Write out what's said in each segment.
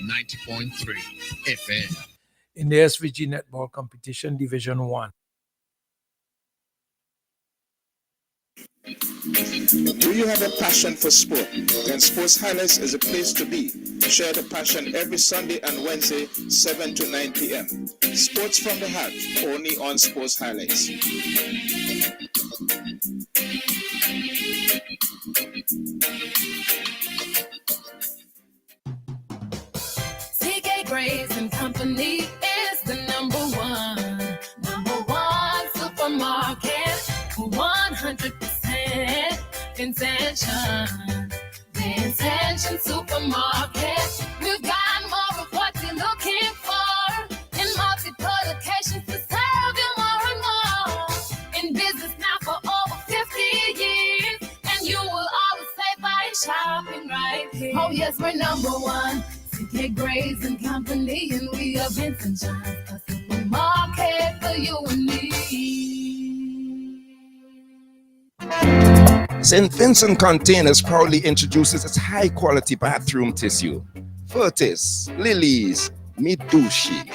90.3 FM. In the SVG Netball Competition Division 1. Do you have a passion for sport? Then Sports Highlights is a place to be. Share the passion every Sunday and Wednesday, 7 to 9 p.m. Sports from the heart, only on Sports Highlights. CK Graves and Company is the number one supermarket, 100% Intention Supermarket. We've got more of what you're looking for in multiple locations to serve you more and more. In business now for over 50 years, and you will always say by shopping right here. Oh yes, we're number one. CK Graves and Company, and we are Vincent John's, a supermarket for you and me. St. Vincent Containers proudly introduces its high-quality bathroom tissue. Furtis, Lilies, Midushi.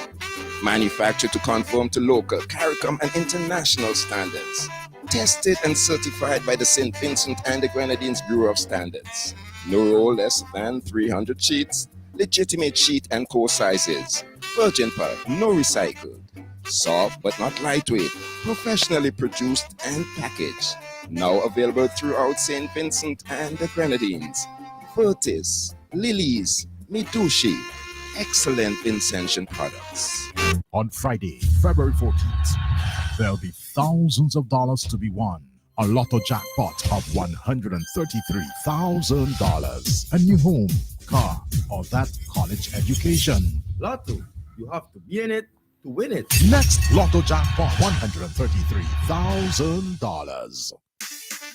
Manufactured to conform to local, CARICOM and international standards. Tested and certified by the St. Vincent and the Grenadines Bureau of Standards. No roll less than 300 sheets. Legitimate sheet and core sizes. Virgin pulp, no recycled. Soft but not lightweight. Professionally produced and packaged. Now available throughout St. Vincent and the Grenadines. Furtis, Lilies, Midushi. Excellent Vincentian products. On Friday, February 14th, there'll be thousands of dollars to be won. A lotto jackpot of $133,000. A new home, car, or that college education. Lotto, you have to be in it to win it. Next lotto jackpot, $133,000.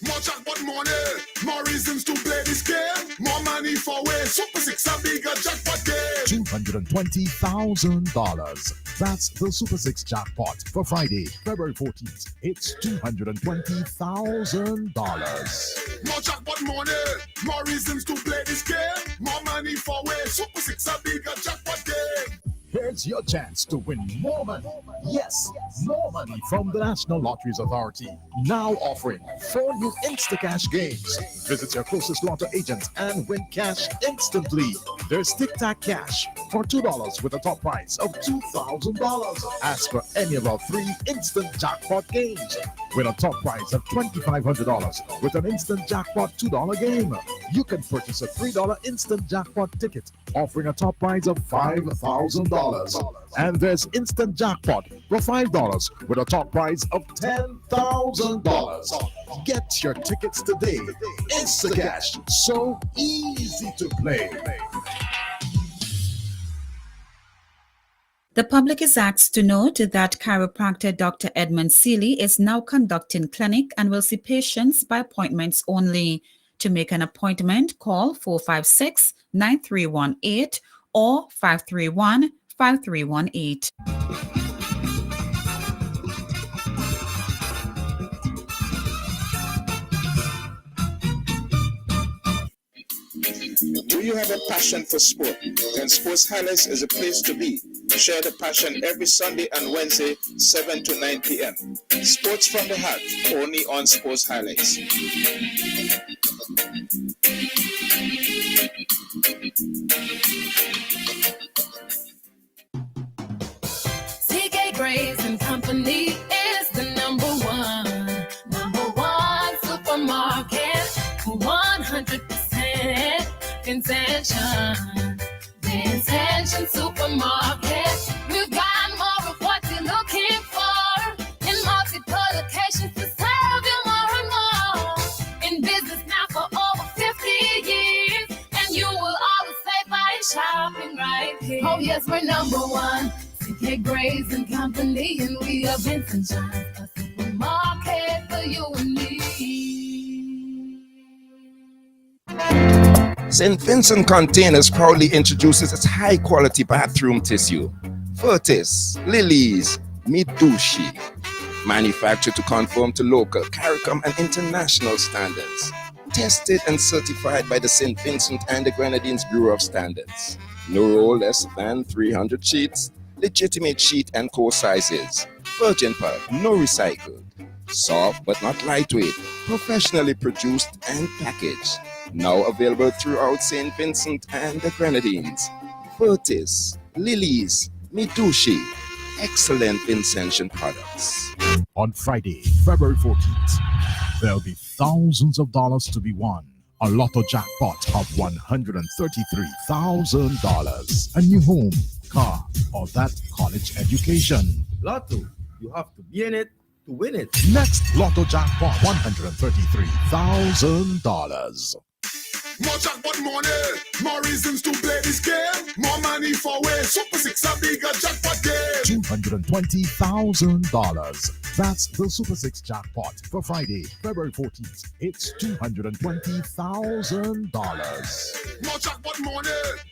More jackpot money, more reasons to play this game. More money for way. Super 6 a bigger jackpot game. $220,000. That's the Super 6 jackpot for Friday, February 14th. It's $220,000. More jackpot money, more reasons to play this game. More money for way. Super 6 a bigger jackpot game. Here's your chance to win more money. Yes, more money from the National Lotteries Authority. Now offering 4 new Instacash games. Visit your closest lotto agent and win cash instantly. There's Tic Tac Cash for $2 with a top prize of $2,000. Ask for any of our 3 instant jackpot games with a top prize of $2,500 with an instant jackpot $2 game. You can purchase a $3 instant jackpot ticket offering a top prize of $5,000. And there's instant jackpot for $5 with a top prize of $10,000. Get your tickets today. Instacash, so easy to play. The public is asked to note that chiropractor Dr. Edmund Seeley is now conducting clinic and will see patients by appointments only. To make an appointment, call 456-9318 or 531-5318. Do you have a passion for sport? Then Sports Highlights is a place to be. Share the passion every Sunday and Wednesday, 7 to 9 p.m. Sports from the heart, only on Sports Highlights. CK Graves and Company is the number one supermarket, 100% Intention Supermarket. We've got more of what you're looking for in multiple locations to serve you more and more. In business now for over 50 years, and you will always say by shopping right here. Oh yes, we're number one. CK Graves and Company, and we are Vincent John's, a supermarket for you and me. St. Vincent Containers proudly introduces its high-quality bathroom tissue. Furtis, Lilies, Midushi. Manufactured to conform to local, CARICOM and international standards. tested and certified by the St. Vincent and the Grenadines Bureau of Standards. No roll less than 300 sheets, legitimate sheet and core sizes, virgin pulp, no recycled, soft but not lightweight, professionally produced and packaged. Now available throughout St. Vincent and the Grenadines. Vertis, Lilies, Mitushi, excellent Vincentian products. On Friday, February 14th, there'll be thousands of dollars to be won. A lotto jackpot of $133,000. A new home, car, or that college education. Lotto, you have to be in it to win it. Next lotto jackpot, $133,000. More jackpot money, more reasons to play this game. More money for way. Super 6 a bigger jackpot game. $220,000. That's the Super 6 jackpot for Friday, February 14th. It's $220,000. More jackpot money,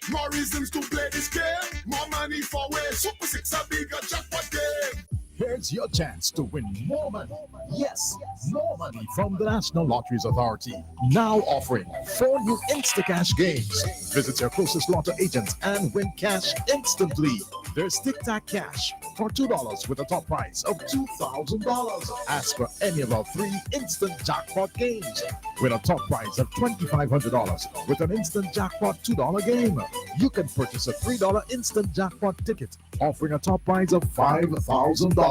more reasons to play this game. More money for way. Super 6 a bigger jackpot game. Here's your chance to win more money. Yes, more money from the National Lotteries Authority. Now offering 4 new Instacash games. Visit your closest lotto agent and win cash instantly. There's Tic Tac Cash for $2 with a top prize of $2,000. Ask for any of our 3 instant jackpot games with a top prize of $2,500 with an instant jackpot $2 game. You can purchase a $3 instant jackpot ticket offering a top prize of $5,000.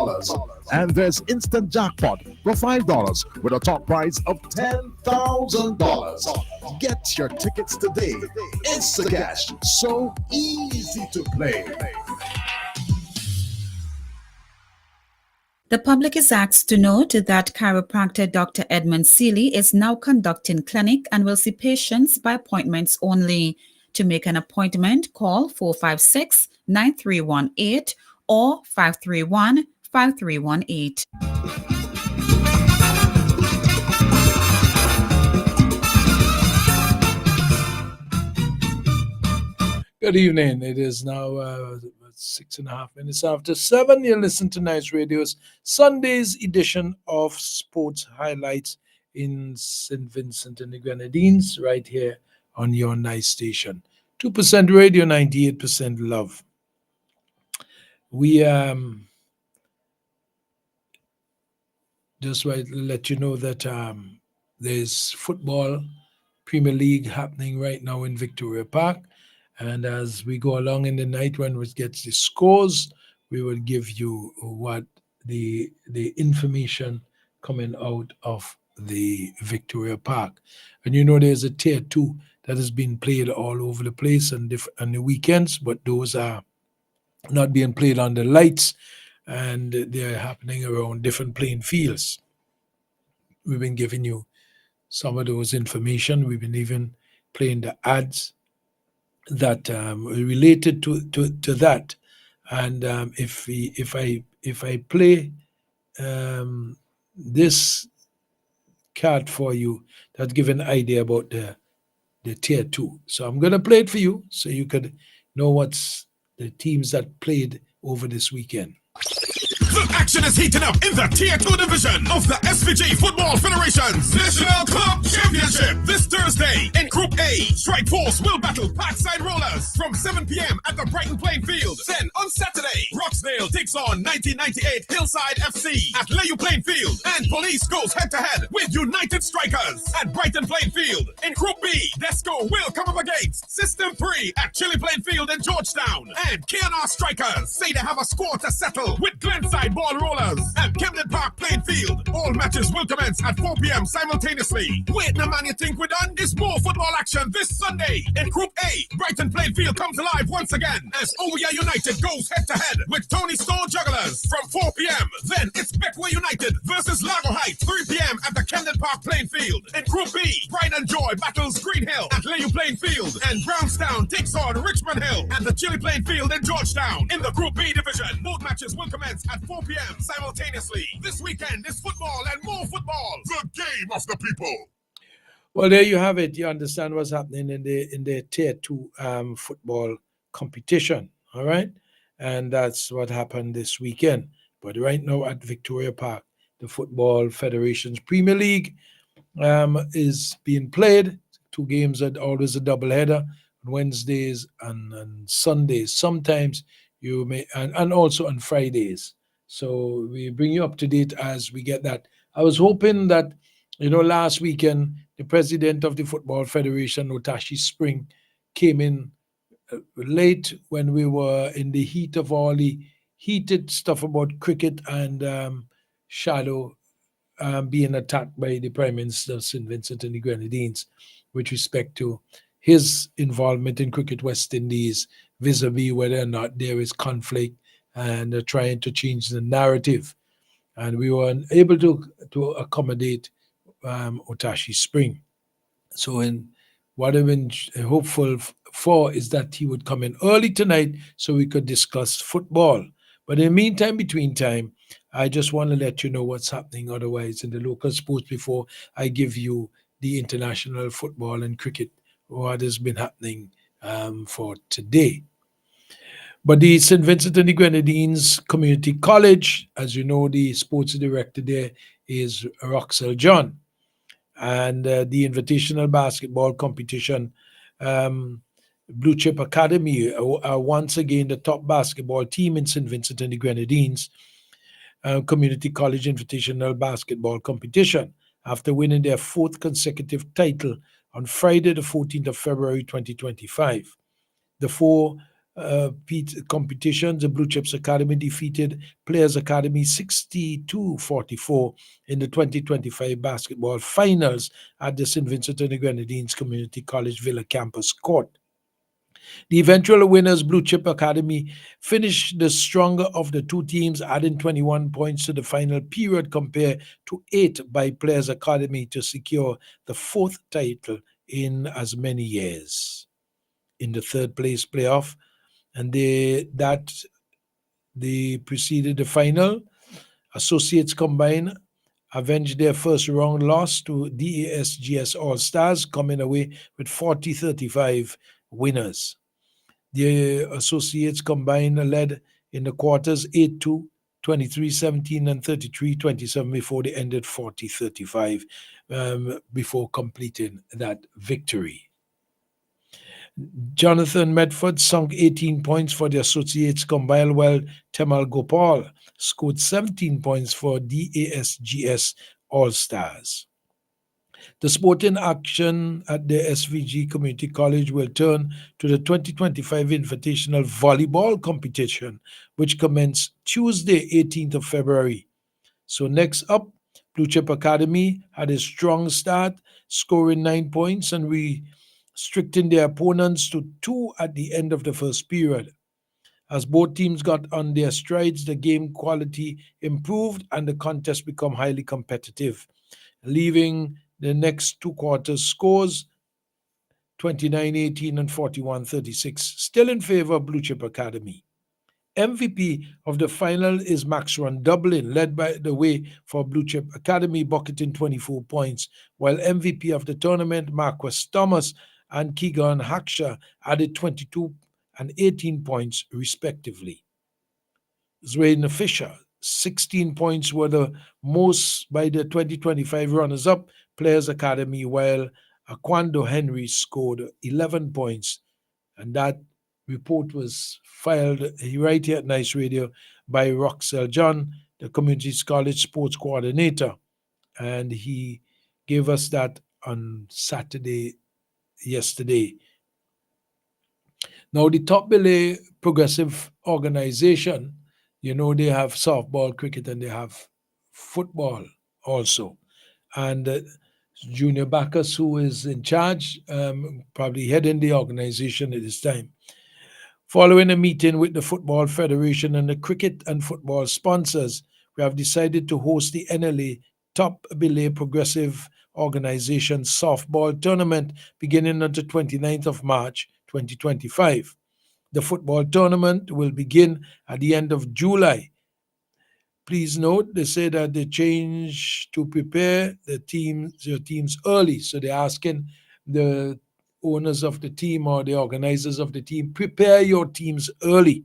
And there's instant jackpot for $5 with a top prize of $10,000. Get your tickets today. Instacash, so easy to play. The public is asked to note that chiropractor Dr. Edmund Seeley is now conducting clinic and will see patients by appointments only. To make an appointment, call 456-9318 or 531-5318. Good evening. It is now 6.5 minutes after 7. You listen to Nice Radio's Sunday's edition of Sports Highlights in St. Vincent and the Grenadines, right here on your Nice station. 2% radio, 98% love. We just want to let you know that there's football Premier League happening right now in Victoria Park. And as we go along in the night, when we get the scores, we will give you what the information coming out of the Victoria Park. And you know there's a tier 2 that has been played all over the place on the weekends, but those are not being played on the lights, and they're happening around different playing fields. We've been giving you some of those information. We've been even playing the ads that related to that. And if I play this card for you, that give an idea about the tier 2. So I'm going to play it for you so you could know what's the teams that played over this weekend. The action is heating up in the Tier 2 division of the SVG Football Federation's National Club Championship this Thursday in Group A. Strike Force will battle Parkside Rollers from 7 p.m. at the Brighton Playing Field. Then on Saturday, Roxdale takes on 1998 Hillside FC at Layu Playing Field, and Police goes head-to-head with United Strikers at Brighton Playing Field. In Group B, Desco will come up against System 3 at Chile Playing Field in Georgetown, and KNR Strikers say they have a score to settle with Glenside Ball Rollers at Camden Park Playing Field. All matches will commence at 4 p.m. simultaneously. Wait, no man, you think we're done? There's more football action this Sunday. In Group A, Brighton Playing Field comes alive once again as OEA United goes head-to-head with Tony Store Jugglers from 4 p.m. Then it's Beckway United versus Lago Heights, 3 p.m. at the Camden Park Playing Field. In Group B, Bright and Joy battles Green Hill at Layu Playing Field, and Brownstown takes on Richmond Hill at the Chile Playing Field in Georgetown. In the Group B division, both matches will commence at 4 p.m. simultaneously. This weekend is football and more football. The game of the people. Well, there you have it. You understand what's happening in the Tier 2 football competition, all right? And that's what happened this weekend. But right now at Victoria Park, the Football Federation's Premier League is being played. 2 games are always a doubleheader on Wednesdays and Sundays. Sometimes you may, and also on Fridays. So we bring you up to date as we get that. I was hoping that, last weekend, the president of the Football Federation, Otashi Spring, came in late when we were in the heat of all the heated stuff about cricket and Shadow being attacked by the Prime Minister of St. Vincent and the Grenadines with respect to his involvement in Cricket West Indies vis-a-vis whether or not there is conflict and trying to change the narrative. And we were unable to accommodate Otashi Spring. So, what I've been hopeful for is that he would come in early tonight so we could discuss football. But in the meantime, between time, I just want to let you know what's happening otherwise in the local sports before I give you the international football and cricket, what has been happening for today. But the St. Vincent and the Grenadines Community College, as you know, the sports director there is Roxel John. And the invitational basketball competition, Blue Chip Academy are once again the top basketball team in St. Vincent and the Grenadines Community College Invitational Basketball Competition after winning their 4th consecutive title on Friday, the 14th of February 2025. The 4 competitions, the Blue Chips Academy defeated Players Academy 62-44 in the 2025 basketball finals at the St. Vincent and the Grenadines Community College Villa Campus Court. The eventual winners, Blue Chip Academy, finished the stronger of the 2 teams, adding 21 points to the final period compared to 8 by Players Academy to secure the 4th title in as many years. In the 3rd place playoff, and they preceded the final. Associates Combined avenged their first round loss to DASGS All Stars, coming away with 40-35 winners. The Associates Combined led in the quarters 8-2, 23-17, and 33-27 before they ended 40-35 before completing that victory. Jonathan Medford sunk 18 points for the Associates Combined, while Temal Gopal scored 17 points for DASGS All-Stars. The sporting action at the SVG Community College will turn to the 2025 Invitational Volleyball Competition, which commenced Tuesday, 18th of February. So next up, Blue Chip Academy had a strong start, scoring 9 points and restricting their opponents to 2 at the end of the first period. As both teams got on their strides, the game quality improved and the contest became highly competitive, leaving the next 2 quarters scores 29-18 and 41-36 still in favor of Blue Chip Academy. MVP of the final is Maxron Dublin, led by the way for Blue Chip Academy, bucketing 24 points, while MVP of the tournament, Marquis Thomas and Keegan Haksha, added 22 and 18 points respectively. Zwain Fisher, 16 points were the most by the 2025 runners-up Players Academy, while Aquando Henry scored 11 points, and that report was filed right here at Nice Radio by Roxel John, the Community College Sports Coordinator, and he gave us that on Saturday, yesterday. Now, the Top Belay Progressive Organization, they have softball, cricket, and they have football also. And Junior Bacchus, who is in charge, probably heading the organization at this time. Following a meeting with the Football Federation and the cricket and football sponsors, we have decided to host the NLA Top Belay Progressive Organization Softball Tournament beginning on the 29th of March, 2025. The football tournament will begin at the end of July. Please note, they say that they change to prepare your teams early. So they're asking the owners of the team or the organizers of the team, prepare your teams early.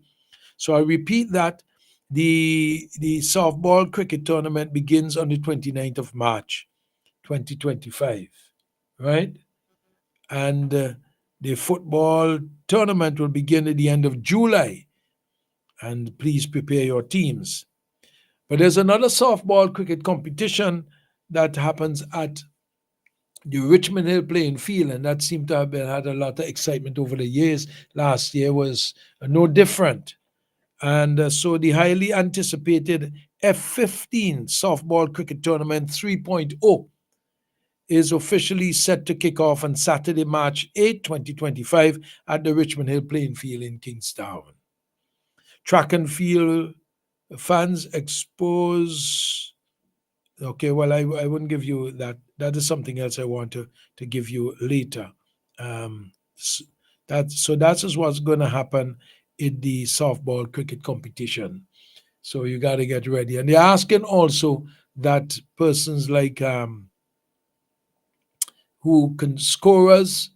So I repeat that the softball cricket tournament begins on the 29th of March, 2025, right? And the football tournament will begin at the end of July. And please prepare your teams. But there's another softball cricket competition that happens at the Richmond Hill playing field, and that seemed to have had a lot of excitement over the years. Last year was no different. And so the highly anticipated F15 softball cricket tournament 3.0 is officially set to kick off on Saturday, March 8, 2025 at the Richmond Hill playing field in Kingstown. Track and field fans expose. Okay, well, I wouldn't give you that. That is something else I want to give you later. That is what's going to happen in the softball cricket competition. So you got to get ready. And they're asking also that persons like who can scorers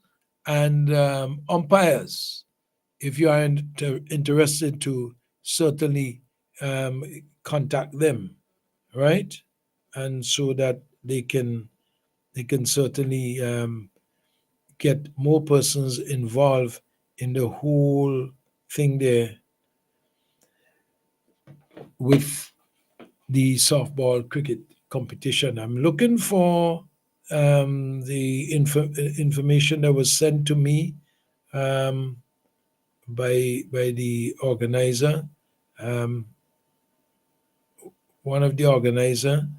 and umpires, if you are interested, to certainly contact them, right? And so that they can certainly get more persons involved in the whole thing there with the softball cricket competition. I'm looking for the information that was sent to me by the organizer, one of the organizer.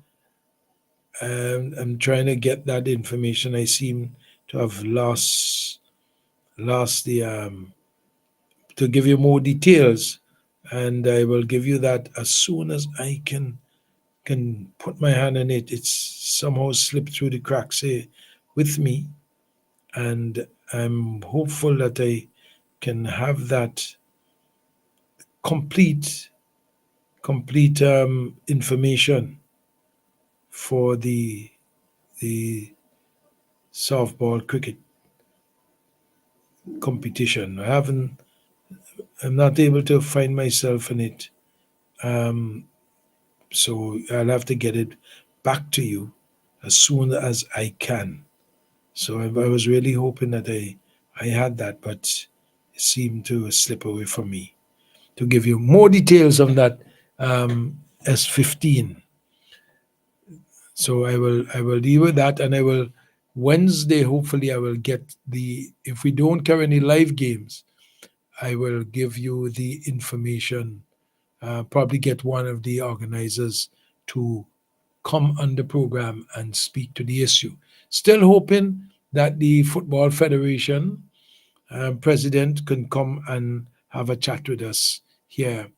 I'm trying to get that information. I seem to have lost the to give you more details, and I will give you that as soon as I can put my hand on it. It's somehow slipped through the cracks here with me, and I'm hopeful that I can have that complete information for the softball cricket competition. I'm not able to find myself in it. So I'll have to get it back to you as soon as I can. So I was really hoping that I had that, but it seemed to slip away from me. To give you more details on that S15. So I will deal with that, and I will Wednesday, hopefully I will get if we don't carry any live games, I will give you the information, probably get one of the organizers to come on the program and speak to the issue. Still hoping that the Football Federation president can come and have a chat with us here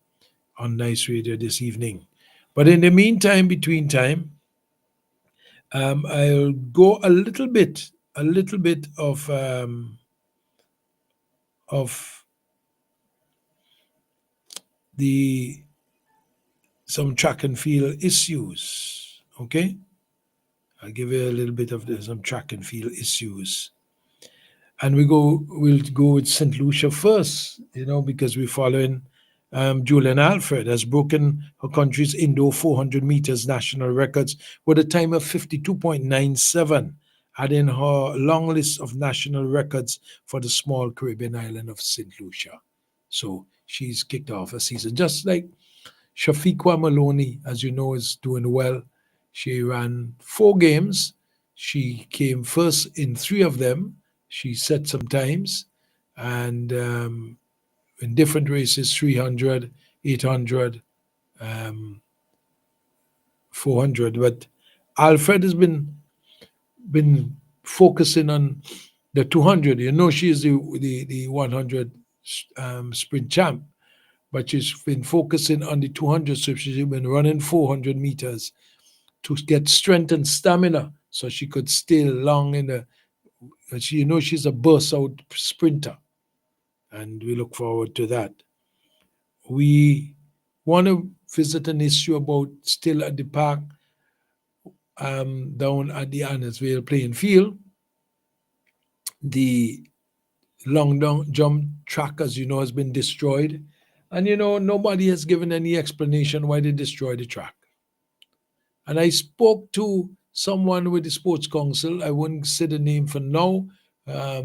on Nice Radio this evening. But in the meantime, between time, I'll go a little bit of some track and field issues. Okay, I'll give you a little bit of some track and field issues, and we'll go with St. Lucia first. Because we're following Julian Alfred has broken her country's indoor 400 meters national records with a time of 52.97, adding her long list of national records for the small Caribbean island of St. Lucia. So she's kicked off a season. Just like Shafiqua Maloney, as you know, is doing well. She ran 4 games. She came first in 3 of them. She set some times. And in different races, 300, 800, 400. But Alfred has been focusing on the 200. She is the 100 sprint champ, but she's been focusing on the 200. So she's been running 400 meters to get strength and stamina so she could stay long in the. She's a burst out sprinter, and we look forward to that. We want to visit an issue about still at the park, down at the Annesville playing field. The long jump track, as you know, has been destroyed. And, nobody has given any explanation why they destroyed the track. And I spoke to someone with the Sports Council. I wouldn't say the name for now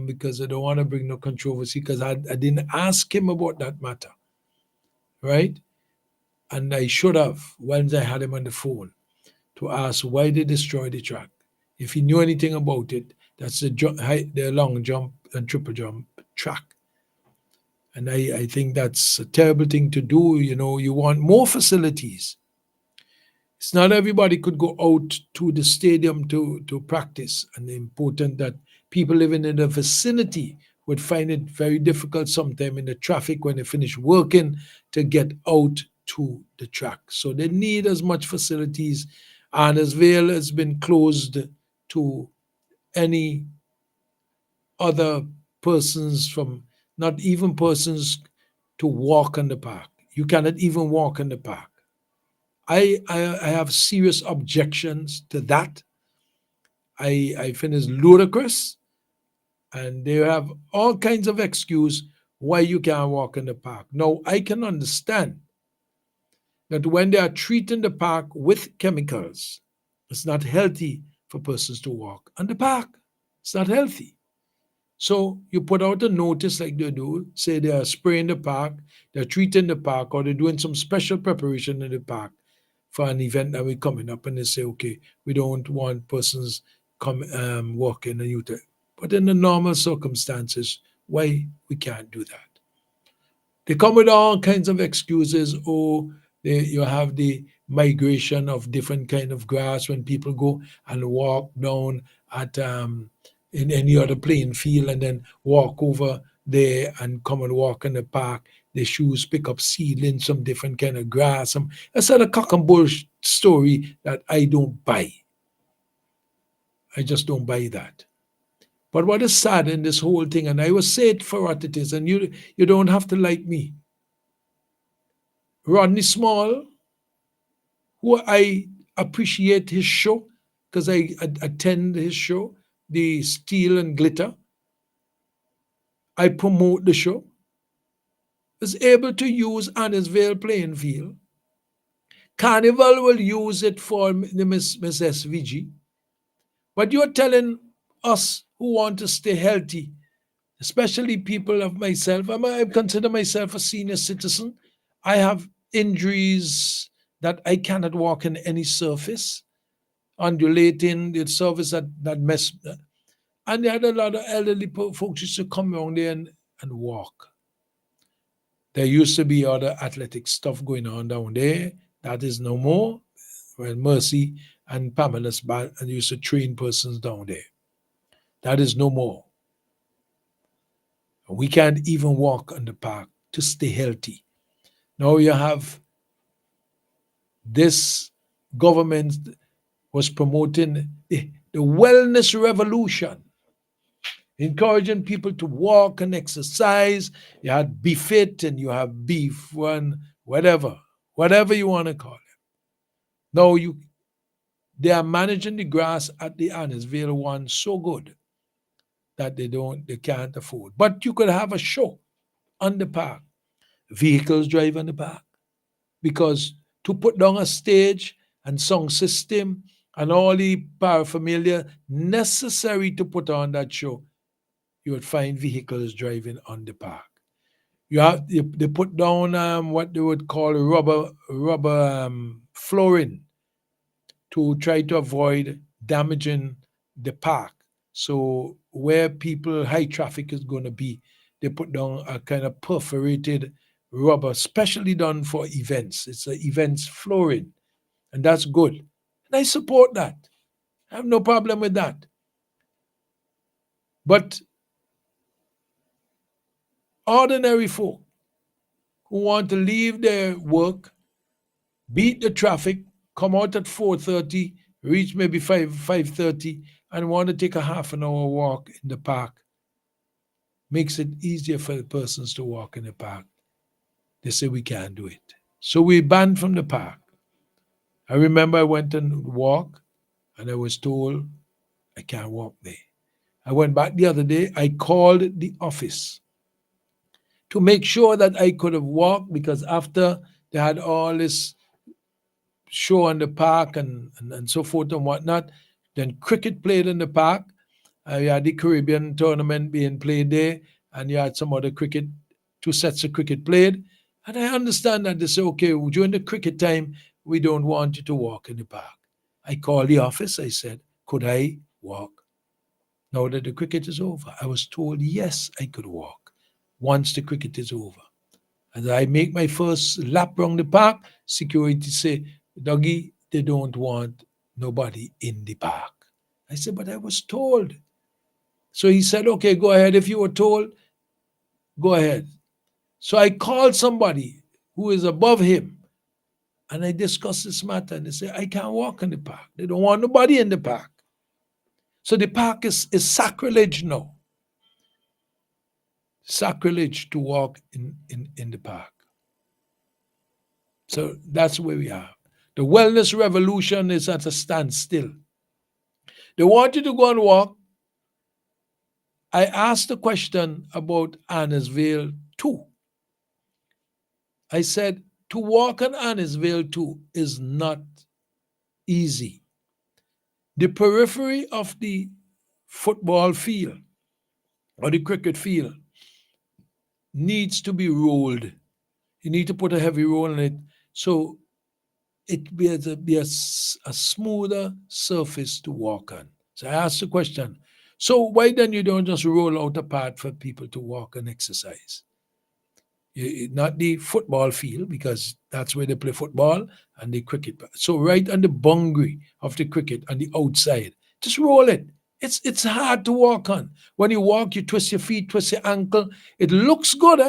because I don't want to bring no controversy because I didn't ask him about that matter, right? And I should have once I had him on the phone to ask why they destroyed the track. If he knew anything about it, that's the long jump and triple jump track. And I think that's a terrible thing to do. You know, you want more facilities. It's not everybody could go out to the stadium to practice. And it's important that people living in the vicinity would find it very difficult sometime in the traffic when they finish working to get out to the track. So they need as much facilities. Annesville has been closed to any other persons from, not even persons to walk in the park. You cannot even walk in the park. I have serious objections to that. I find it's ludicrous, and they have all kinds of excuse why you can't walk in the park. Now, I can understand that when they are treating the park with chemicals, it's not healthy for persons to walk in the park. It's not healthy. So you put out a notice like they do, say they are spraying the park, they're treating the park, or they're doing some special preparation in the park for an event that we're coming up, and they say, okay, we don't want persons come walking and you. But in the normal circumstances, why we can't do that? They come with all kinds of excuses. Oh, you have the migration of different kind of grass when people go and walk down at in any other playing field and then walk over there and come and walk in the park. Their shoes pick up seedlings, some different kind of grass. That's a cock and bull story that I don't buy. I just don't buy that. But what is sad in this whole thing, and I will say it for what it is, and you don't have to like me. Rodney Small, who I appreciate his show because I attend his show, the Steel and Glitter. I promote the show. Is able to use Annisvale playing field. Carnival will use it for the Miss SVG. But you're telling us who want to stay healthy, especially people of myself. I consider myself a senior citizen. I have injuries that I cannot walk in any surface, undulating, the surface that mess. And they had a lot of elderly folks used to come around there and walk. There used to be other athletic stuff going on down there. That is no more. Well, Mercy and Pamela's band and used to train persons down there. That is no more. We can't even walk in the park to stay healthy. Now you have this government was promoting the wellness revolution, encouraging people to walk and exercise. You had Be Fit and you have Beef One, whatever you want to call it. Now they are managing the grass at the Annisvale one so good that they can't afford. But you could have a show on the park. Vehicles drive on the park. Because to put down a stage and sound system and all the paraphernalia necessary to put on that show, you would find vehicles driving on the park. They put down what they would call rubber flooring to try to avoid damaging the park. So where high traffic is going to be, they put down a kind of perforated rubber, specially done for events. It's an events flooring, and that's good. And I support that. I have no problem with that. But ordinary folk who want to leave their work, beat the traffic, come out at 4:30, reach maybe 5:30, and want to take a half an hour walk in the park, makes it easier for the persons to walk in the park. They say we can't do it. So we banned from the park. I remember I went and walked, and I was told I can't walk there. I went back the other day. I called the office to make sure that I could have walked, because after they had all this show on the park and so forth and whatnot, Then cricket played in the park. You had the Caribbean tournament being played there, and you had some other cricket, 2 sets of cricket played. And I understand that they say, okay, during the cricket time, we don't want you to walk in the park. I called the office. I said, could I walk? Now that the cricket is over, I was told, yes, I could walk once the cricket is over. As I make my first lap around the park, security say, Dougie, they don't want nobody in the park. I said, but I was told. So he said, okay, go ahead. If you were told, go ahead. So I called somebody who is above him and I discussed this matter. And they say, I can't walk in the park. They don't want nobody in the park. So the park is sacrilege now. Sacrilege to walk in the park. So that's where we are. The wellness revolution is at a standstill. They want you to go and walk. I asked a question about Annisvale 2. I said, to walk on Annisvale 2 is not easy. The periphery of the football field or the cricket field needs to be rolled. You need to put a heavy roll on it so it be a smoother surface to walk on. So I asked the question, so why then you don't just roll out a path for people to walk and exercise? Not the football field, because that's where they play football, and the cricket. So right on the boundary of the cricket, on the outside, just roll it. It's hard to walk on. When you walk, you twist your feet, twist your ankle. It looks good,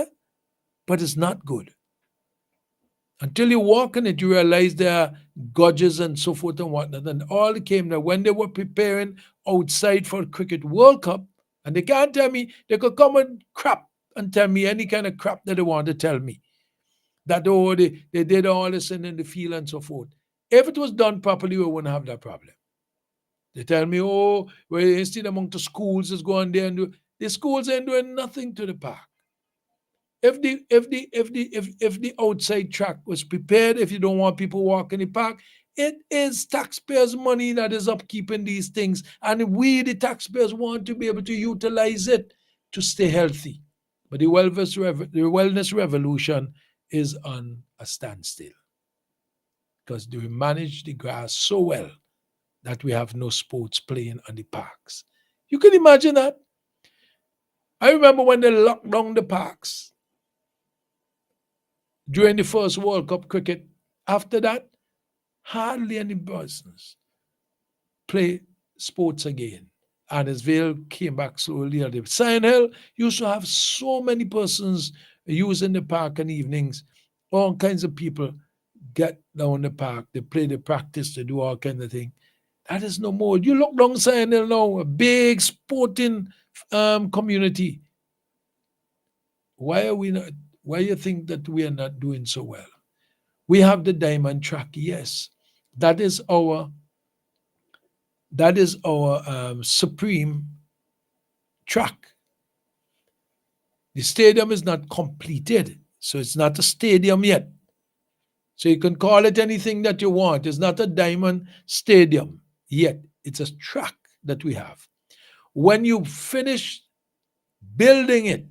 but it's not good. Until you walk on it, you realize there are gauges and so forth and whatnot. And all came that when they were preparing outside for Cricket World Cup, and they can't tell me, they could come and crap and tell me any kind of crap that they want to tell me. That, oh, they did all this in the field and so forth. If it was done properly, we wouldn't have that problem. They tell me, oh, well, instead among the schools is going there and do. The schools ain't doing nothing to the park. If the outside track was prepared, if you don't want people walking the park, it is taxpayers' money that is upkeeping these things, and we, the taxpayers, want to be able to utilize it to stay healthy. But the wellness revolution is on a standstill because they manage the grass so well that we have no sports playing on the parks. You can imagine that. I remember when they locked down the parks during the first World Cup cricket. After that, hardly any persons play sports again. Annisvale came back slowly. Sion Hill used to have so many persons using the park in evenings. All kinds of people get down the park. They play, they practice, they do all kinds of things. That is no more. You look down Sion Hill now, a big sporting community. Why are we not? Why you think that we are not doing so well? We have the diamond track, yes. That is our supreme track. The stadium is not completed, so it's not a stadium yet. So you can call it anything that you want. It's not a diamond stadium yet. It's a track that we have. When you finish building it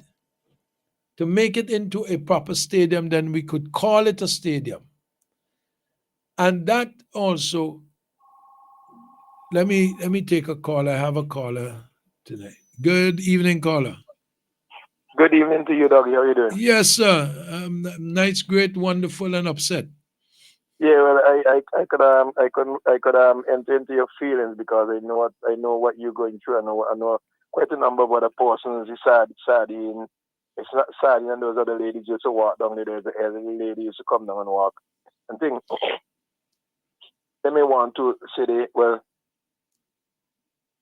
to make it into a proper stadium, then we could call it a stadium. And that also, let me take a call. I have a caller today. Good evening, caller. Good evening to you, Dougie. How are you doing? Yes, sir. Nice, great, wonderful, and upset. Yeah, well, I could enter into your feelings because I know what you're going through. I know quite a number of other persons. Sardine, it's not Sardine, and those other ladies used to walk down there. There's an elderly lady used to come down and walk. And thing, they may want to say well,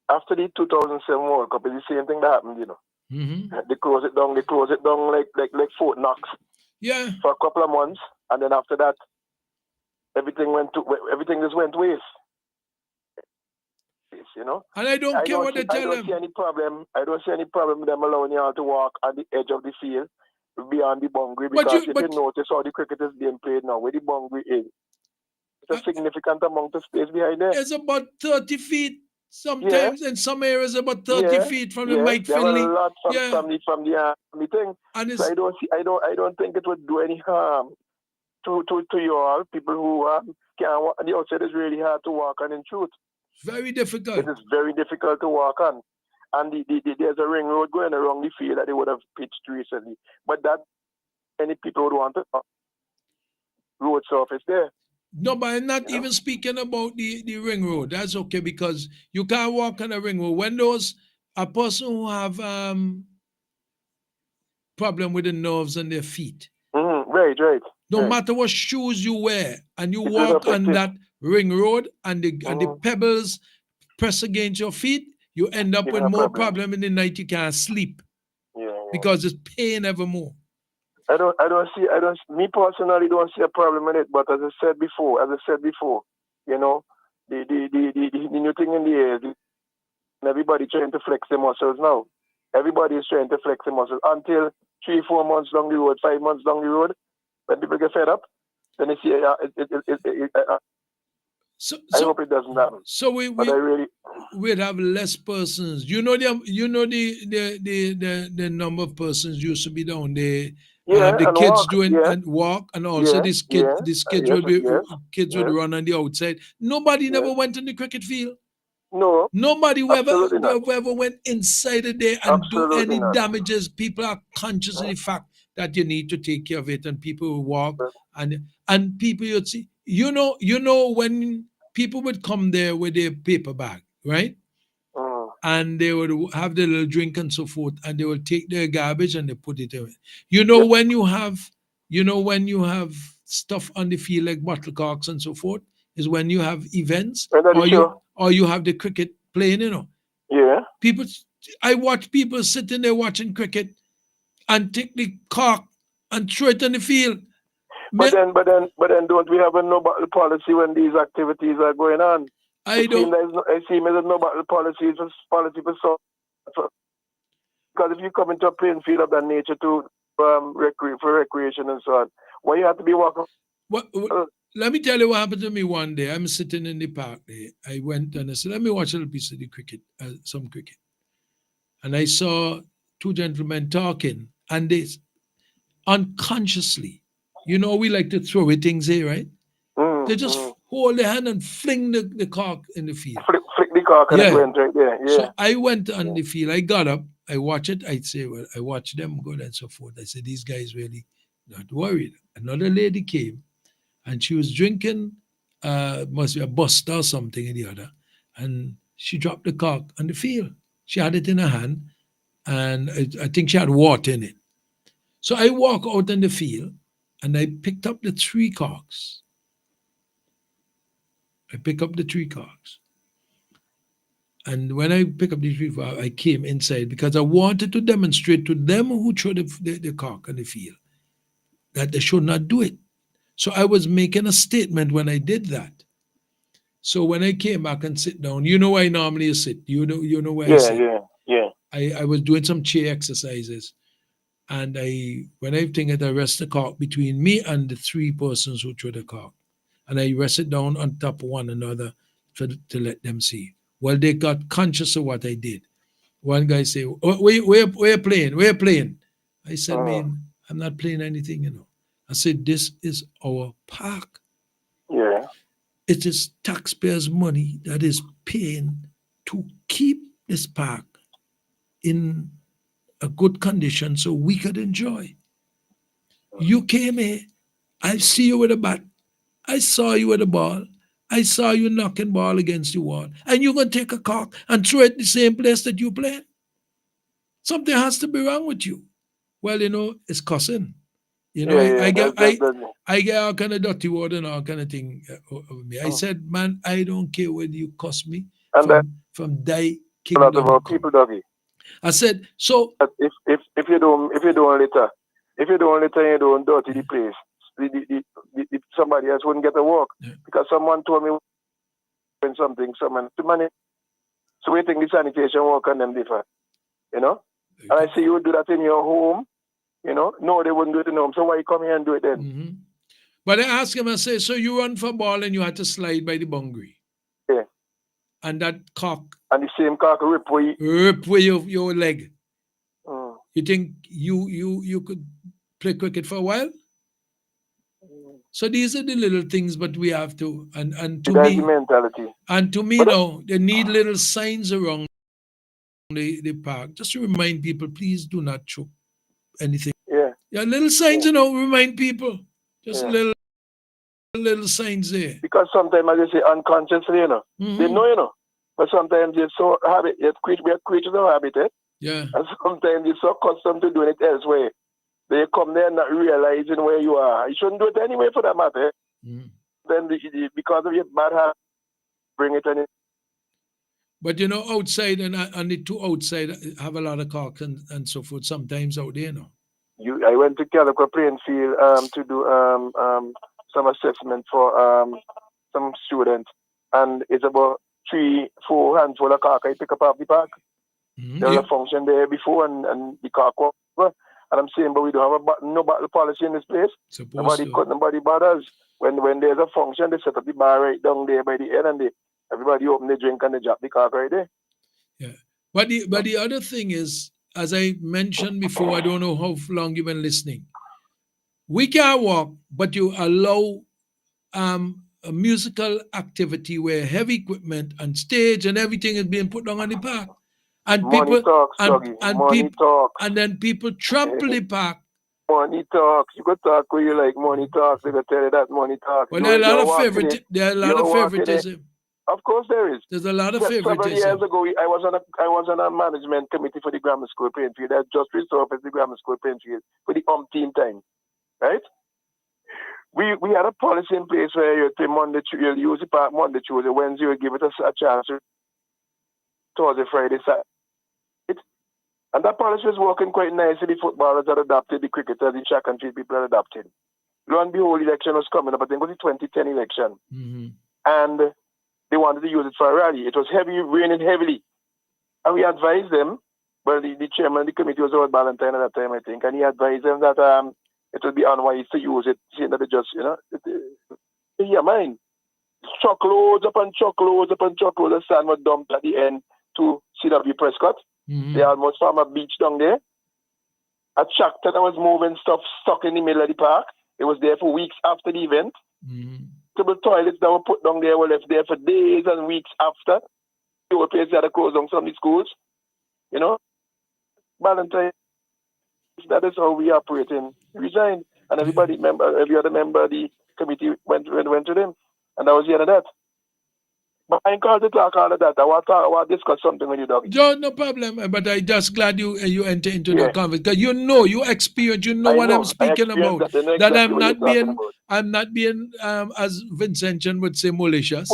after the 2007 World Cup, it's the same thing that happened, you know. Mm-hmm. They close it down like Fort Knox. Yeah. For a couple of months, and then after that, everything just went waste. You know. And I don't care what they tell them. I don't see any problem with them allowing you all to walk at the edge of the field beyond the boundary, because if you notice how the cricket is being played now, where the boundary is, it's a significant amount of space behind there. It's about 30 feet. Sometimes in some areas about 30 feet from the Mike there Finley. were a lot from Yeah. the thing. And So I don't think it would do any harm to you all people who can walk. The outside is really hard to walk on in truth. Very difficult. It is very difficult to walk on. And there's a ring road going around the field that they would have pitched recently. But that many people would want to road surface there. No, but I'm not even speaking about the ring road. That's okay because you can't walk on a ring road. When a person who have problem with the nerves on their feet. Right. No matter what shoes you wear, and you walk on that ring road, and the pebbles press against your feet, you end up with more problem in the night. You can't sleep because it's pain evermore. Me personally don't see a problem in it. But as I said before, you know, the new thing in the air is everybody trying to flex their muscles now. Everybody is trying to flex their muscles until 3-4 months down the road, 5 months down the road, when people get fed up, then they see I hope it doesn't happen. So we'd have less persons. You know the number of persons used to be down there. The kids walk, doing and walk, and also kids would run on the outside. Nobody never went in the cricket field. No. Nobody ever went inside the day and do any damages. People are conscious of the fact that you need to take care of it, and people will walk and people you'd see. You know when people would come there with their paper bag, right? And they would have their little drink and so forth, and they would take their garbage and they put it away. When you have stuff on the field like bottle corks and so forth, is when you have events or you have the cricket playing, Yeah. I watch people sitting there watching cricket and take the cork and throw it on the field. But then don't we have a no bottle policy when these activities are going on? I see there's no bottle policy. It's just policy for because if you come into a playing field of that nature to for recreation and so on, why you have to be walking? Let me tell you what happened to me one day. I'm sitting in the park there. I went and I said, let me watch a little piece of the cricket, some cricket. And I saw two gentlemen talking, and they unconsciously, we like to throw away things here, right? They just hold their hand and fling the cork in the field. Flick the cork and it went right there. Yeah. So I went on the field. I got up. I watched it. I'd say, well, I watched them go and so forth. I said, these guys really not worried. Another lady came, and she was drinking, must be a Buster or something in the other, and she dropped the cork on the field. She had it in her hand, and I think she had water in it. So I walk out in the field, and I picked up the 3 corks. And when I pick up the 3 corks, I came inside because I wanted to demonstrate to them who threw the cork on the field that they should not do it. So I was making a statement when I did that. So when I came back and sit down, where I normally sit. You know where I sit. Yeah. I was doing some chair exercises. And I rest the cork between me and the 3 persons who threw the cork. And I rested down on top of one another to let them see. Well, they got conscious of what I did. One guy said, we're playing. I said, man, I'm not playing anything, I said, this is our park. Yeah. It is taxpayers' money that is paying to keep this park in a good condition so we could enjoy. You came here, I see you with a bat. I saw you with a ball. I saw you knocking ball against the wall. And you're going to take a cork and throw it in the same place that you played? Something has to be wrong with you. Well, it's cussing. I get all kind of dirty word and all kind of thing over me. I said, man, I don't care whether you cuss me from die kingdom. People, doggy. I said, so if you don't litter, you don't dirty the place. Somebody else wouldn't get a walk because someone told me something. So we think the sanitation work on them differ, And I see you do that in your home. No, they wouldn't do it in home. So why you come here and do it then? Mm-hmm. But I asked him, I said, so you run for ball and you had to slide by the boundary. Yeah. and that cock And the same cock rip where your leg. Mm. You think you could play cricket for a while? So these are the little things, but we have to, and to That's me, the mentality. and to me But now, they need little signs around the park just to remind people, please do not choke anything. yeah, Yeah, little signs, remind people. Just yeah. little signs there. Because sometimes, as you say, unconsciously, they know, but sometimes you're so habit, we are creatures of habit, Yeah. and sometimes you're so accustomed to doing it elsewhere. They come there not realizing where you are. You shouldn't do it anyway for that matter. Then because of your bad habit, bring it in. But outside and the two outside have a lot of cock and so forth sometimes out there, I went to Calico playing field to do some assessment for some students, and it's about 3-4 handful of cock I pick up off the park. There was a function there before, and the cock was over. And I'm saying, but we don't have no battle policy in this place. Nobody bothers. When there's a function, they set up the bar right down there by the end, and everybody open the drink and they drop the cock right there. Yeah. But the other thing is, as I mentioned before, I don't know how long you've been listening. We can't walk, but you allow a musical activity where heavy equipment and stage and everything is being put down on the park. And money people talks, and then people trample the park. Money talks. You could talk where you like. Money talks. They could tell you that money talks. Well, there are a lot of favoritism. Of course, there is. There's a lot of favoritism. Several years ago, I was on a management committee for the grammar school playing field. That just resurfaced the grammar school playing field for the umpteenth time, right? We had a policy in place where you you'll use the park Monday, Tuesday, Wednesday, you give it a chance. Thursday, Friday, Saturday. And that policy was working quite nicely. The footballers had adopted, the cricketers, the track and field people had adopted. Lo and behold, election was coming up. I think it was the 2010 election. And they wanted to use it for a rally. It was raining heavily. And we advised them, well, the chairman of the committee was Lord Ballantyne at that time, I think, and he advised them that it would be unwise to use it, saying that it just, mine. Truckloads upon truckloads upon truckloads of sand were dumped at the end to CW Prescott. They almost found a beach down there. A tractor that was moving stuff stuck in the middle of the park. It was there for weeks after the event. Double toilets that were put down there were left there for days and weeks after. The whole place had to close down some of the schools. Valentine, that is how we operate in. He resigned. And every other member of the committee went to them. And that was the end of that. But I ain't called to talk all of that. I want to discuss something with you, dog. John, no problem. But I just glad you enter into that conversation because you experience, what I'm speaking about. That I'm not being as Vincentian would say, malicious.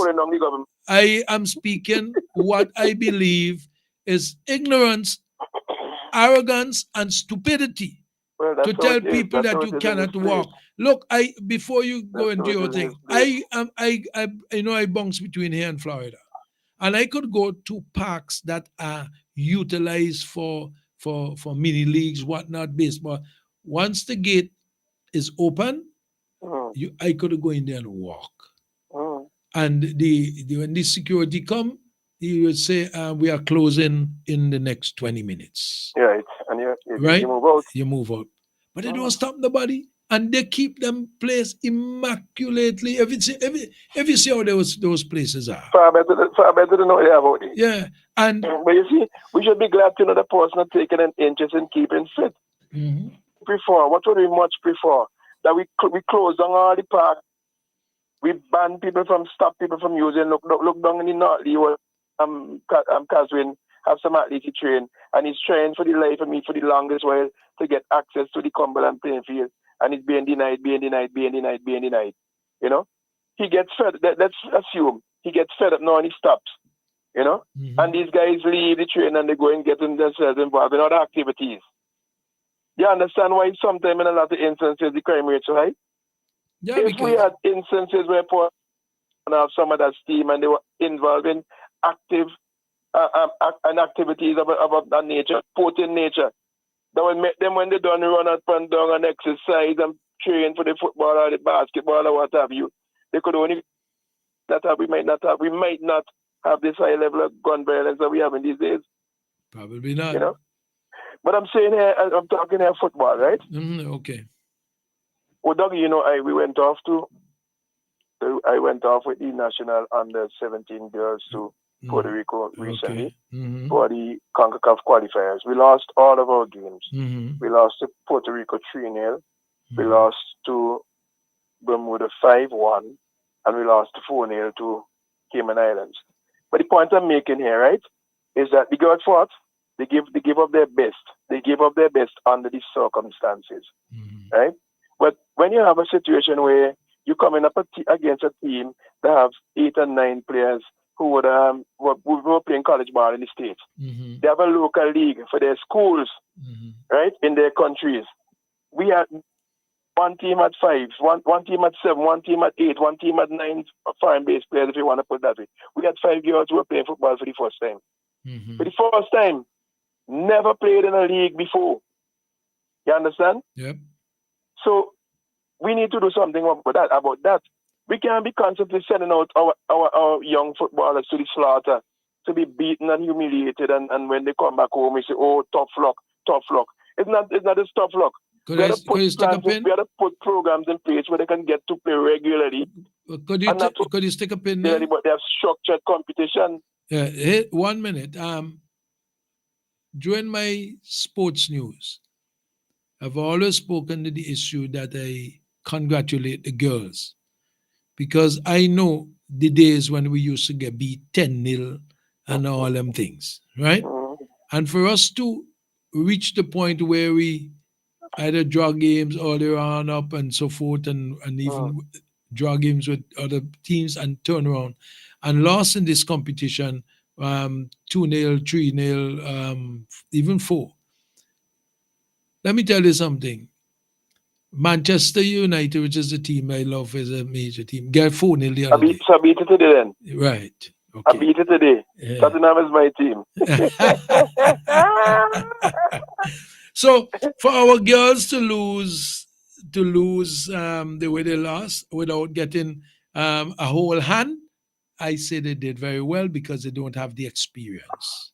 I am speaking what I believe is ignorance, arrogance, and stupidity. To tell people that you cannot walk. Look, before you go into your thing, I bounce between here and Florida, and I could go to parks that are utilized for mini leagues, whatnot, baseball. Once the gate is open, I could go in there and walk. And when the security come, he would say, we are closing in the next 20 minutes. Right. And you move out. You move out. But they don't stop nobody. And they keep them placed immaculately. If you see how those places are. Far better than what they have out there. Yeah. But you see, we should be glad to know the person not taking an interest in keeping fit. What would we much prefer? That we close down all the park. We ban people stop people from using. Look down in the North Lee where Caswin have some athletes train, and he's trained for the life of me for the longest while to get access to the Cumberland playing field, and it's being denied. He gets fed. Let's assume he gets fed up now and he stops. And these guys leave the train and they go and get themselves involved in other activities. You understand why sometimes in a lot of instances the crime rate so high? Yeah, if we had instances where people have some of that steam and they were involved in active and activities of a nature, sporting nature, that would make them, when they done run up and down and exercise and train for the football or the basketball or what have you, they could only we might not have this high level of gun violence that we have in these days. Probably not. You know? But I'm saying here, I'm talking here football, right? Okay. Well, Doug, you know, I went off with the national under 17 girls to Puerto Rico recently for the CONCACAF qualifiers. We lost all of our games. We lost to Puerto Rico 3-0. We lost to Bermuda 5-1. And we lost 4-0 to Cayman Islands. But the point I'm making here, right, is that the girls fought. They give up their best. They give up their best under these circumstances, right? But when you have a situation where you're coming up against a team that have 8 and 9 players who were playing college ball in the States, they have a local league for their schools, right, in their countries. We had one team at 5, one team at 7, one team at 8, one team at 9 foreign-based players, if you want to put it that way. We had 5 girls who were playing football for the first time. For the first time, never played in a league before. You understand? Yep. So we need to do something about that. We can't be constantly sending out our young footballers to the slaughter to be beaten and humiliated, and when they come back home, we say, "Oh, tough luck." It's not a tough luck. We have to put programs in place where they can get to play regularly. Could you stick a pin there? But they have structured competition. Yeah. Hey, 1 minute. During my sports news, I've always spoken to the issue that I congratulate the girls, because I know the days when we used to get beat 10-0 and all them things, right? And for us to reach the point where we either draw games all the way on up and so forth, and even draw games with other teams and turn around and lost in this competition, 2-0, 3-0, even 4. Let me tell you something. Manchester United, which is the team I love, is a major team, get 4-0 the other day. I beat it today then. Right. Okay. I beat it today. Yeah. Tottenham is my team. So for our girls to lose the way they lost without getting a whole hand, I say they did very well because they don't have the experience.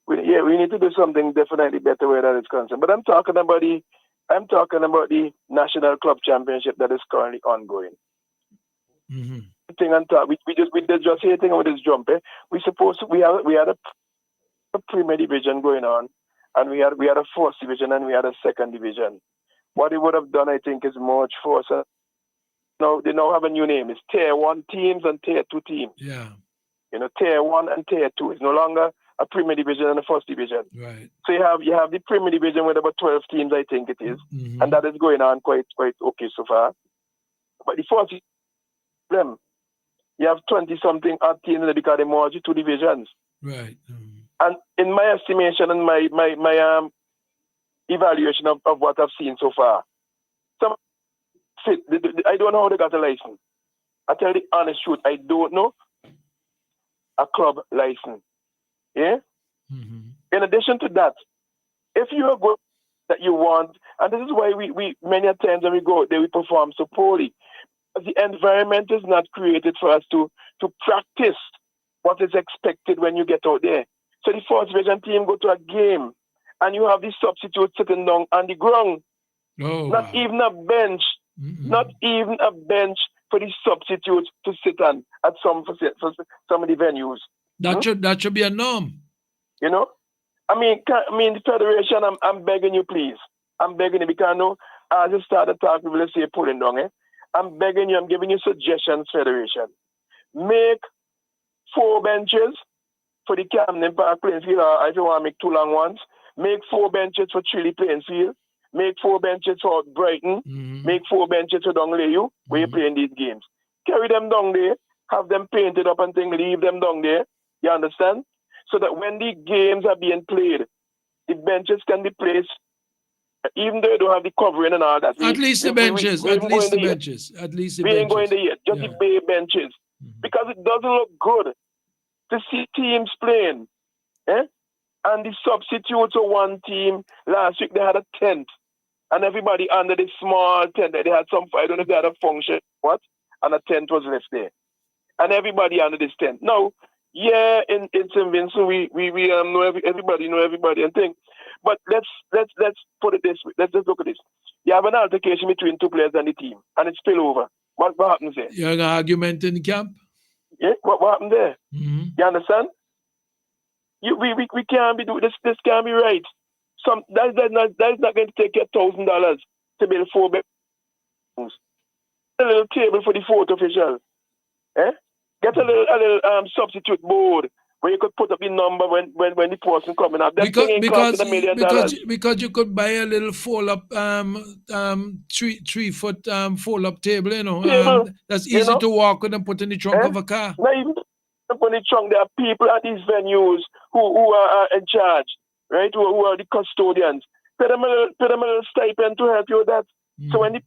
We need to do something definitely better where that is concerned. But I'm talking about the National Club Championship that is currently ongoing. Thing on top. We just say thing with this jump. We had a Premier Division going on, and we had a First Division, and we had a Second Division. What they would have done, I think, is merge force. Now they now have a new name. It's Tier 1 teams and Tier 2 teams. Yeah. You know, Tier 1 and Tier 2 is no longer a Premier Division and a First Division. Right. So you have the Premier Division with about 12 teams, I think it is, and that is going on quite okay so far. But the First Division, you have 20-something odd teams because they merge the 2 divisions. Right. And in my estimation and my evaluation of what I've seen so far, I don't know how they got a license. I tell the honest truth, I don't know a club license. Yeah? In addition to that, if you are good that you want, and this is why we many times when we go there, we perform so poorly. The environment is not created for us to practice what is expected when you get out there. So the First Division team go to a game, and you have the substitute sitting down on the ground. Not even a bench. Not even a bench for the substitutes to sit on at some of the venues. That should be a norm. You know? I mean, the Federation, I'm begging you, please. I'm begging you, because I know as you start to talk, people say pulling down, I'm begging you, I'm giving you suggestions, Federation. Make 4 benches for the Camden Park playing field, or if you want to make 2 long ones, make 4 benches for Chile playing field, make 4 benches for Brighton, make 4 benches for Dongleyu, where you're playing these games. Carry them down there, have them painted up and things, leave them down there, you understand? So that when the games are being played, the benches can be placed, even though you don't have the covering and all that. At least the benches. We ain't going there yet. Just the bare benches. Because it doesn't look good to see teams playing. And the substitutes of one team, last week they had a tent. And everybody under this small tent, they had I don't know if they had a function, and a tent was left there. And everybody under this tent. Now, Yeah, in St. Vincent, we know everybody and thing. But let's put it this way. Let's just look at this. You have an altercation between two players and the team, and it's still over. What happens there? You have an argument in the camp. Yeah, what happened there? Mm-hmm. You understand? We can't be doing this. This can't be right. That's not going to take you $1,000 to build 4 bedrooms. A little table for the fourth official. Eh? Get a little substitute board where you could put up the number when the person coming up. That thing ain't costing $1 million. Because you could buy a little fold up 3 foot fold up table, that's easy to walk with and put in the trunk of a car. Not even put in the trunk. There are people at these venues who are in charge, right? Who are the custodians. Pay them a little stipend to help you with that. So when the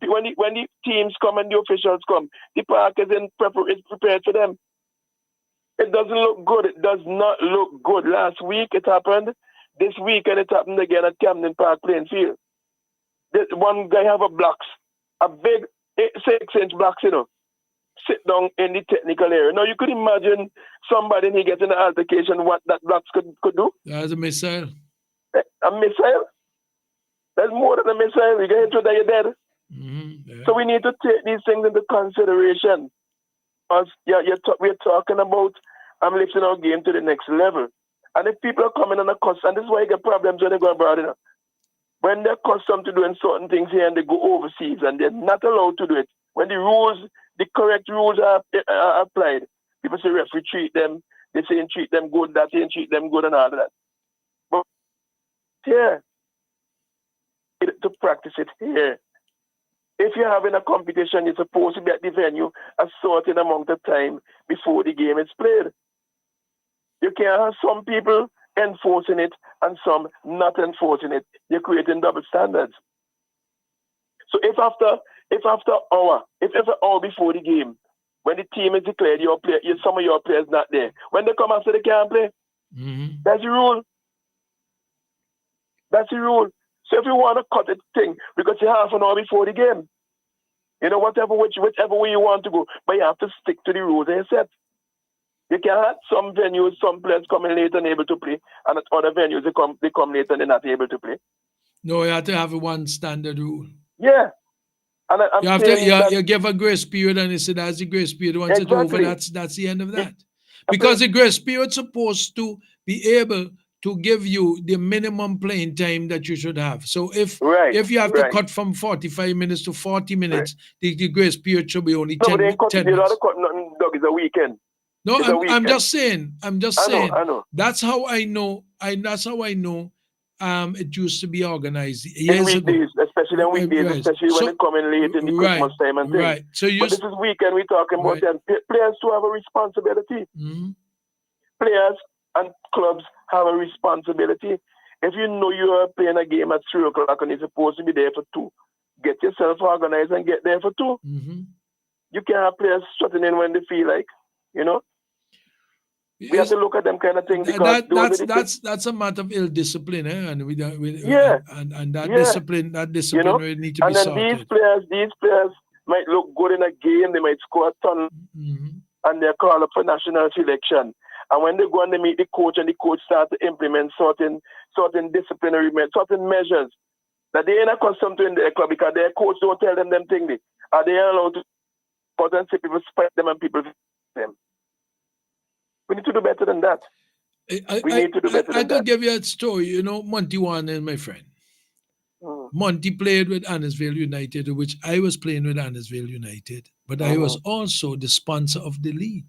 teams come and the officials come, the park is prepared for them. It doesn't look good. It does not look good. Last week it happened. This weekend it happened again at Camden Park playing field. This one guy have a big 6-inch blocks, sit down in the technical area. Now you could imagine somebody and he gets in an altercation what that blocks could do. That's a missile. A missile? That's more than a missile. You get into that, you're dead. Mm-hmm. Yeah. So we need to take these things into consideration. Because we're talking about lifting our game to the next level. And if people are coming on a cost, and this is why you get problems when they go abroad, when they're accustomed to doing certain things here and they go overseas and they're not allowed to do it, when the correct rules are applied, people say referee treat them, they say treat them good, that ain't treat them good and all of that. But here, to practice it here. If you're having a competition, you're supposed to be at the venue a certain amount of time before the game is played. You can't have some people enforcing it and some not enforcing it. You're creating double standards. So if after an hour before the game, when the team is declared, some of your players not there, when they come after they can't play, that's the rule. That's the rule. So if you want to cut the thing, because you're half an hour before the game, whichever way you want to go, but you have to stick to the rules they set. You can have some venues, some players coming late and able to play, and at other venues they come late and they're not able to play. No, you have to have one standard rule. Yeah. And you give a grace period and you say that's the grace period. Once it's over, that's the end of that. Because the grace period is supposed to be able to give you the minimum playing time that you should have. So if you have to cut from 45 minutes to 40 minutes, the grace period should be only 10 minutes. You're not cut nothing, Doug. It's a weekend. No, I'm just saying. I know. That's how I know. It used to be organized in weekdays, especially on weekdays, especially when they come in late in the Christmas time and things. Right. So but this is weekend we're talking about them. Players to have a responsibility. Mm-hmm. Players and clubs have a responsibility. If you know you are playing a game at 3 o'clock and you're supposed to be there for 2, get yourself organized and get there for 2. Mm-hmm. You can't have players shutting in when they feel like, We have to look at them kind of things because that's a matter of ill discipline, and that discipline will need to be sorted. And then these players might look good in a game, they might score a ton, and they're called up for national selection. And when they go and they meet the coach, and the coach starts to implement certain disciplinary certain measures that they ain't accustomed to in their club because their coach don't tell them things. Are they allowed to put and say people spite them and people them? We need to do better than that. I could give you a story. Monty Warner is my friend. Monty played with Annisville United, which I was playing with Annisville United, but I was also the sponsor of the league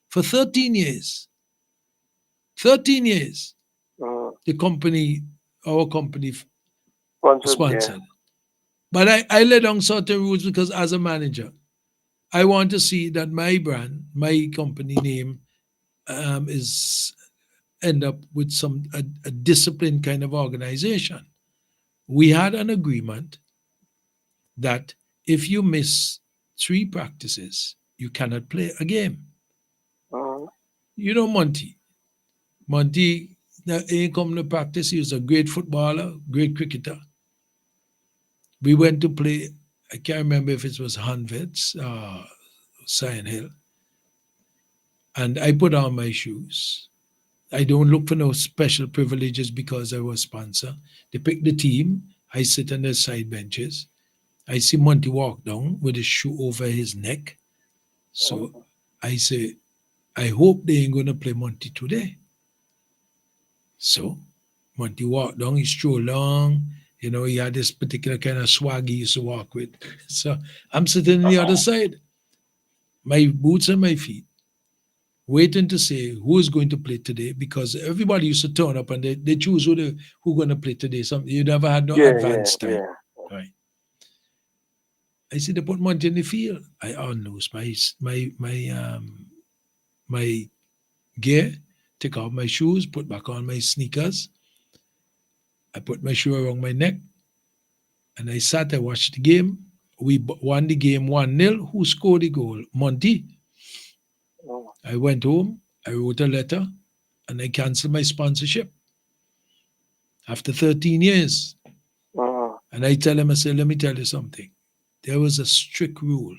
for 13 years. 13 years. The company, our company, sponsored. Yeah. But I laid down certain rules because as a manager, I want to see that my brand, my company name, is end up with a disciplined kind of organization. We had an agreement that if you miss 3 practices, you cannot play a game. Monty. Monty ain't come to practice. He was a great footballer, great cricketer. We went to play, I can't remember if it was Hanvets or Sion Hill. And I put on my shoes. I don't look for no special privileges because I was sponsor. They pick the team. I sit on the side benches. I see Monty walk down with his shoe over his neck. So I say, I hope they ain't gonna play Monty today. So Monty walked down, he strolled along. You know, he had this particular kind of swag he used to walk with. So I'm sitting on the other side, my boots on my feet, waiting to say who is going to play today because everybody used to turn up and they choose who going to play today. You never had no advance time. Right. I see they put Monty in the field. I unloose my gear, take off my shoes, put back on my sneakers. I put my shoe around my neck, and I sat. I watched the game. We won the game 1-0. Who scored the goal? Monty. I went home. I wrote a letter, and I canceled my sponsorship after 13 years. And I tell him, I said, let me tell you something. There was a strict rule.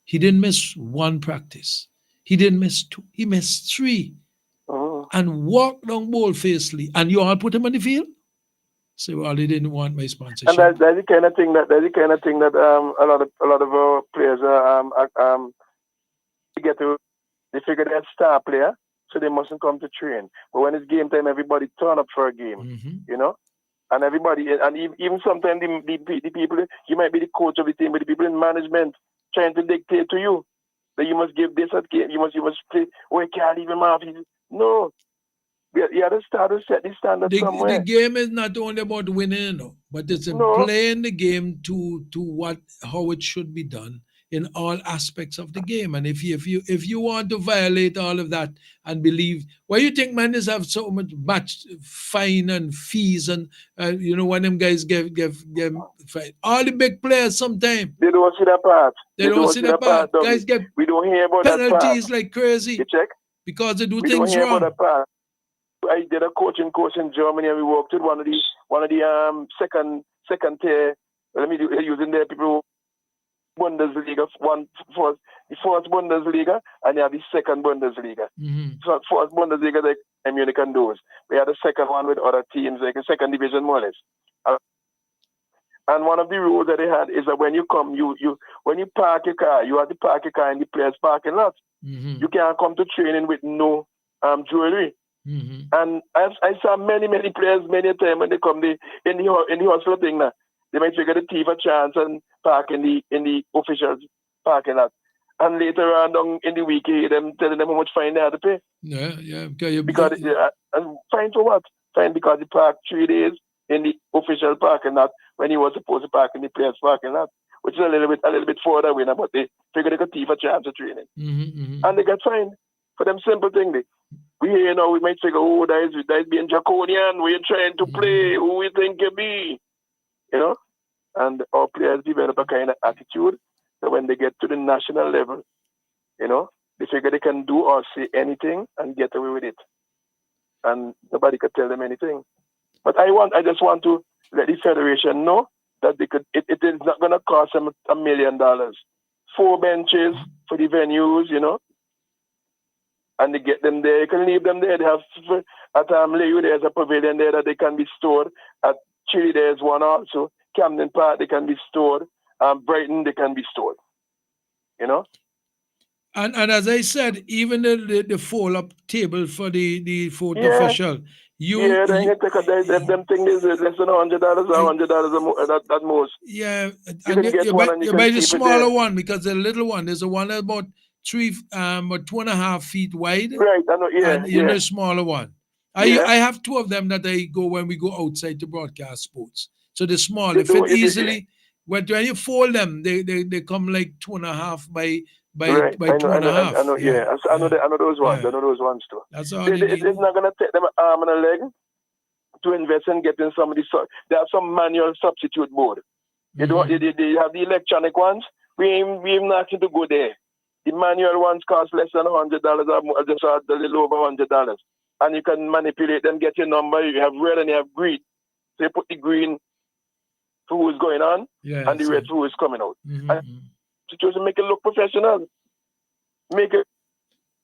He didn't miss one practice. He didn't miss two. He missed three. And walked down bold-facedly. And you all put him on the field? So, well, they didn't want my sponsorship. And that's the kind of thing that a lot of our players they figure they're a star player, so they mustn't come to train. But when it's game time, everybody turn up for a game, you know. And everybody, and even sometimes the people, you might be the coach of the team, but the people in management trying to dictate to you that you must give this at game, you must play. Oh, you can't leave him off. No. You have to start to set the standard somewhere. The game is not only about winning, but it's playing the game to how it should be done in all aspects of the game. And if you want to violate all of that and believe, why you think man is have so much match fine and fees and when them guys give fine. All the big players sometimes they don't see that part. They don't see that part. Guys get we don't hear about penalties that part. like crazy. You check? Because they do we things don't hear wrong. About that part. I did a coaching course in Germany, and we worked with one of the second tier. Let me using there people Bundesliga, the first Bundesliga, and you have the second Bundesliga. So first Bundesliga like Munich and those. We had the second one with other teams, like a second division more or less. And one of the rules that they had is that when you come, when you park your car, you have to park your car in the players' parking lot. You can't come to training with no jewelry. And I saw many players many a time when they come in the hospital thing now. They might figure the thief a chance and park in the officials parking lot. And later on in the week, you hear them telling them how much fine they have to pay. Yeah. Because and fine for what? Fine because he parked 3 days in the official parking lot when he was supposed to park in the players' parking lot, which is a little bit further away now, but they figure they could thief a chance of training. And they get fined for them simple thing. We might figure, oh, that is being draconian. We're trying to play. Who we think you be? And our players develop a kind of attitude that when they get to the national level, they figure they can do or say anything and get away with it. And nobody could tell them anything. But I just want to let the federation know that it is not going to cost them $1 million. 4 benches for the venues, and they get them there. You can leave them there. They have at Leyu, there's a pavilion there that they can be stored. At Chile, there's one also. Camden Park, they can be stored. Brighton, they can be stored. And as I said, even the fold-up table for the fourth official, them thing is less than $100 or $100 at most. Yeah, you buy the smaller one because the little one is the one about 2.5 feet wide. Right, I know. Yeah, and the smaller one. I have 2 of them that I go when we go outside to broadcast sports. So the small, they fit easily. When you fold them, they come like 2.5 by 2.5. I know. Yeah, I know those ones. Yeah. I know those ones too. That's all. It's not gonna take them an arm and a leg to invest in getting some of these. There are some manual substitute board. They have the electronic ones. We ain't not to go there. The manual ones cost less than $100 or just a little over $100. And you can manipulate them, get your number. You have red and you have green. So you put the green for who's going on and the red for who is coming out. And to make it look professional. Make it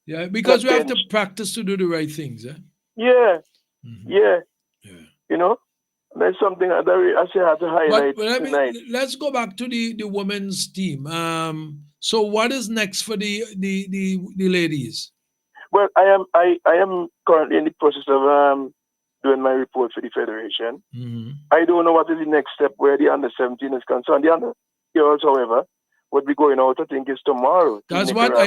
Yeah, because we have to bench. practice to do the right things. Eh? Yeah, Mhm. yeah. Yeah. You know, there's something that I say I have to highlight tonight. Let's go back to the women's team. So what is next for the ladies? Well, I am currently in the process of doing my report for the federation. Mhm. I don't know what is the next step where the under 17 is concerned. The under girls, however, would be going out. I think is tomorrow. That's what I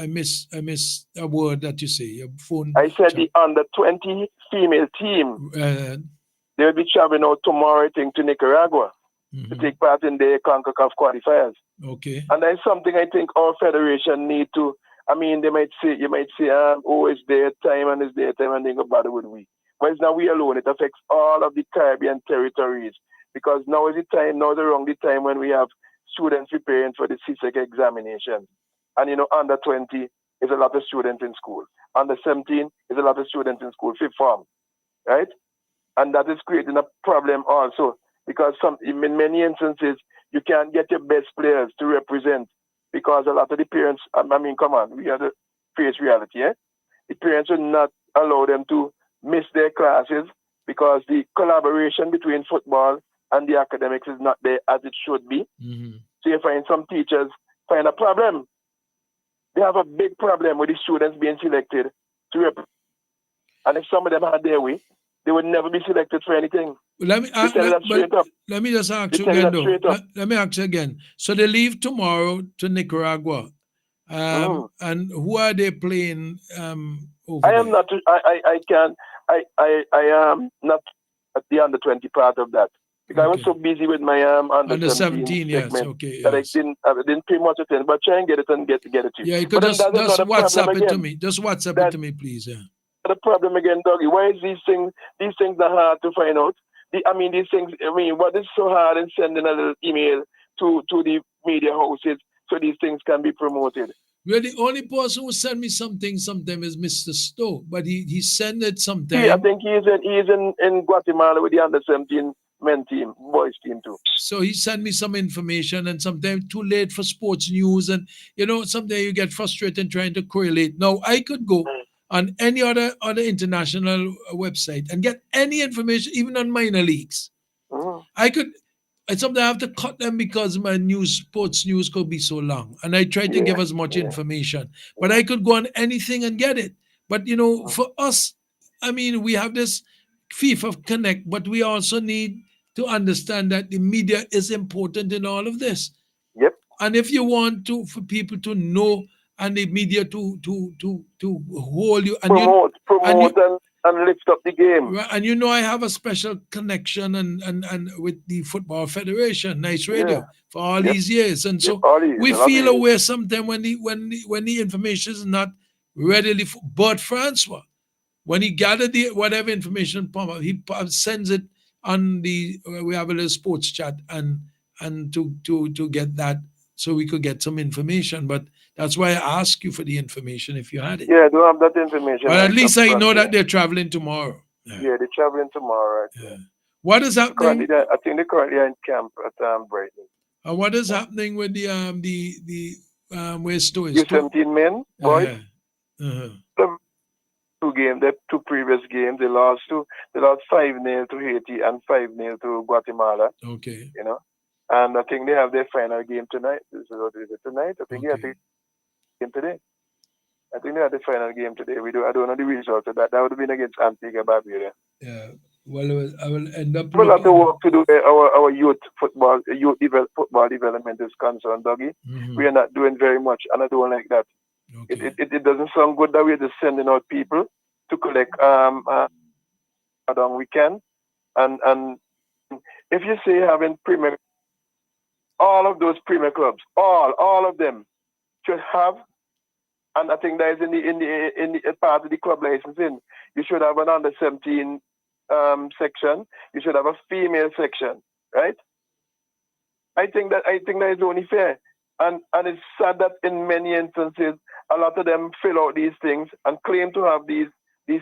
miss a word that you say. Your phone. I said the under 20 female team. They will be traveling out tomorrow, I think, to Nicaragua to take part in the CONCACAF qualifiers. Okay. And that's something I think our federation need to. I mean, you might say, oh, it's their time and it's their time, and they go bother with we. But it's not we alone. It affects all of the Caribbean territories because now is the time, now is around the time when we have students preparing for the CSEC examination. And, you know, under 20 is a lot of students in school. Under 17 is a lot of students in school, fifth form, right? And that is creating a problem also because in many instances, you can't get your best players to represent because a lot of the parents, I mean, come on, we have to face reality, eh? The parents will not allow them to miss their classes because the collaboration between football and the academics is not there as it should be. Mm-hmm. So you find some teachers find a problem. They have a big problem with the students being selected to represent. And if some of them had their way, they would never be selected for anything. Let me just ask you again, though. Let me ask you again. So they leave tomorrow to Nicaragua. And who are they playing over I am not. I am not at the under 20 part of that because I was so busy with my under 17 yes, segment okay, that I didn't pay much attention. But try and get it to you. Yeah, you could just WhatsApp it to me. Just WhatsApp it to me, please. Yeah. The problem again, Dougie. Why is these things are hard to find out? What is so hard in sending a little email to the media houses so these things can be promoted? Well, the only person who send me something sometimes is Mr. Stowe, but he send it sometime. Yeah, I think he's in Guatemala with the under 17 men team, boys team too. So he sent me some information, and sometimes too late for sports news, and sometimes you get frustrated trying to correlate. Now I could go on any other international website and get any information, even on minor leagues. I could. And sometimes I have to cut them because my sports news could be so long. And I try to give as much information. But I could go on anything and get it. But, for us, I mean, we have this FIFA Connect, but we also need to understand that the media is important in all of this. Yep. And if you want for people to know and the media to hold you and promote and lift up the game. And I have a special connection and with the Football Federation, Nice Radio, for all these years. And so we feel aware sometimes when the information is not readily but Francois, when he gathered whatever information he sends it on we have a little sports chat and to get that so we could get some information. But that's why I asked you for the information if you had it. Yeah, I don't have that information. But at least I know that they're traveling tomorrow. Yeah, they're traveling tomorrow. Right? Yeah. What is happening? I think they're currently in camp at Brighton. What is happening with the where Stowe is? 17 men, boys. Two previous games, they lost 5-0 to Haiti and 5-0 to Guatemala. Okay. And I think they have their final game tonight. Is it tonight? I think they have the game today. I think they have the final game today. I don't know the result of that. That would have been against Antigua Barbuda. Yeah. Well, I will end up. We'll have to work to do our youth football development is concerned, Dougie. Mm-hmm. We are not doing very much, and I don't like that. Okay. It doesn't sound good that we're just sending out people to collect on weekend. And if you say having premier, all of those premier clubs, all of them should have, and I think that is in the part of the club licensing, you should have an under 17 section. You should have a female section, right? I think that is only fair, and it's sad that in many instances a lot of them fill out these things and claim to have these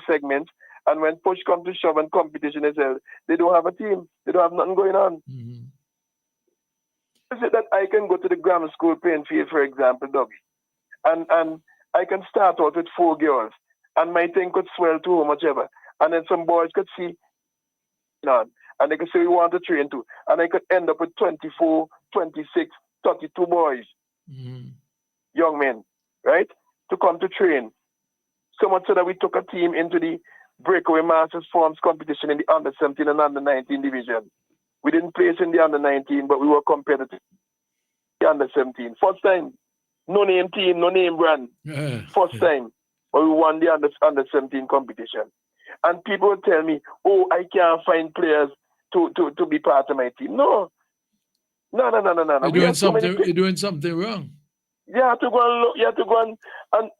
segments, and when push comes to shove and competition is held, they don't have a team. They don't have nothing going on. Mm-hmm. Is it that I can go to the grammar school playing field, for example, Dougie, and I can start out with 4 girls, and my thing could swell to how much ever, and then some boys could see, and they could say we want to train too, and I could end up with 24, 26, 32 boys, young men, right, to come to train. So much so that we took a team into the breakaway masters forms competition in the under 17 and under 19 division. We didn't place in the under 19, but we were competitive. The under 17, first time, no name team, no name brand, first time, but we won the under 17 competition. And people would tell me, "Oh, I can't find players to be part of my team." No. You're doing something wrong. You have to go and look. You have to go and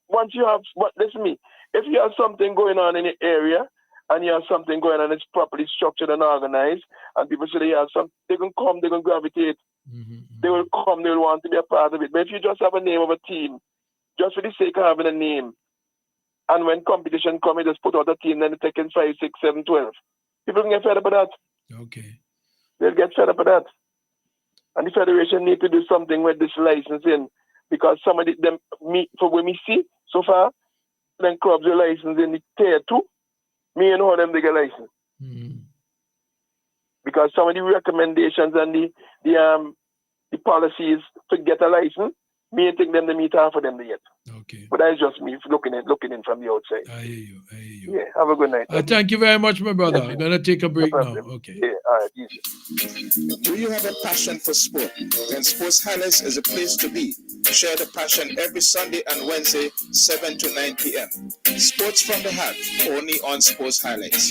once you have, listen to me. If you have something going on in the area and you have something going on, it's properly structured and organized, and people say they have some, they can come, they can gravitate. They will come, they will want to be a part of it. But if you just have a name of a team, just for the sake of having a name, and when competition comes, you just put out a team, then they're taking 5, 6, 7, 12. People can get fed up with that. Okay. They'll get fed up with that. And the federation need to do something with this licensing, because some of them, for what we see so far, then clubs are licensed in the tier 2. Me and all them they get licensed. Because some of the recommendations and the policies to get a license, me and think them to meet half of them yet. Okay. But that's just me looking in from the outside. I hear you. Yeah, have a good night. Thank you very much, my brother. I'm going to take a break now. Okay. Yeah, all right, easy. Do you have a passion for sport? Then Sports Highlights is a place to be. Share the passion every Sunday and Wednesday, 7 to 9 p.m. Sports from the heart, only on Sports Highlights.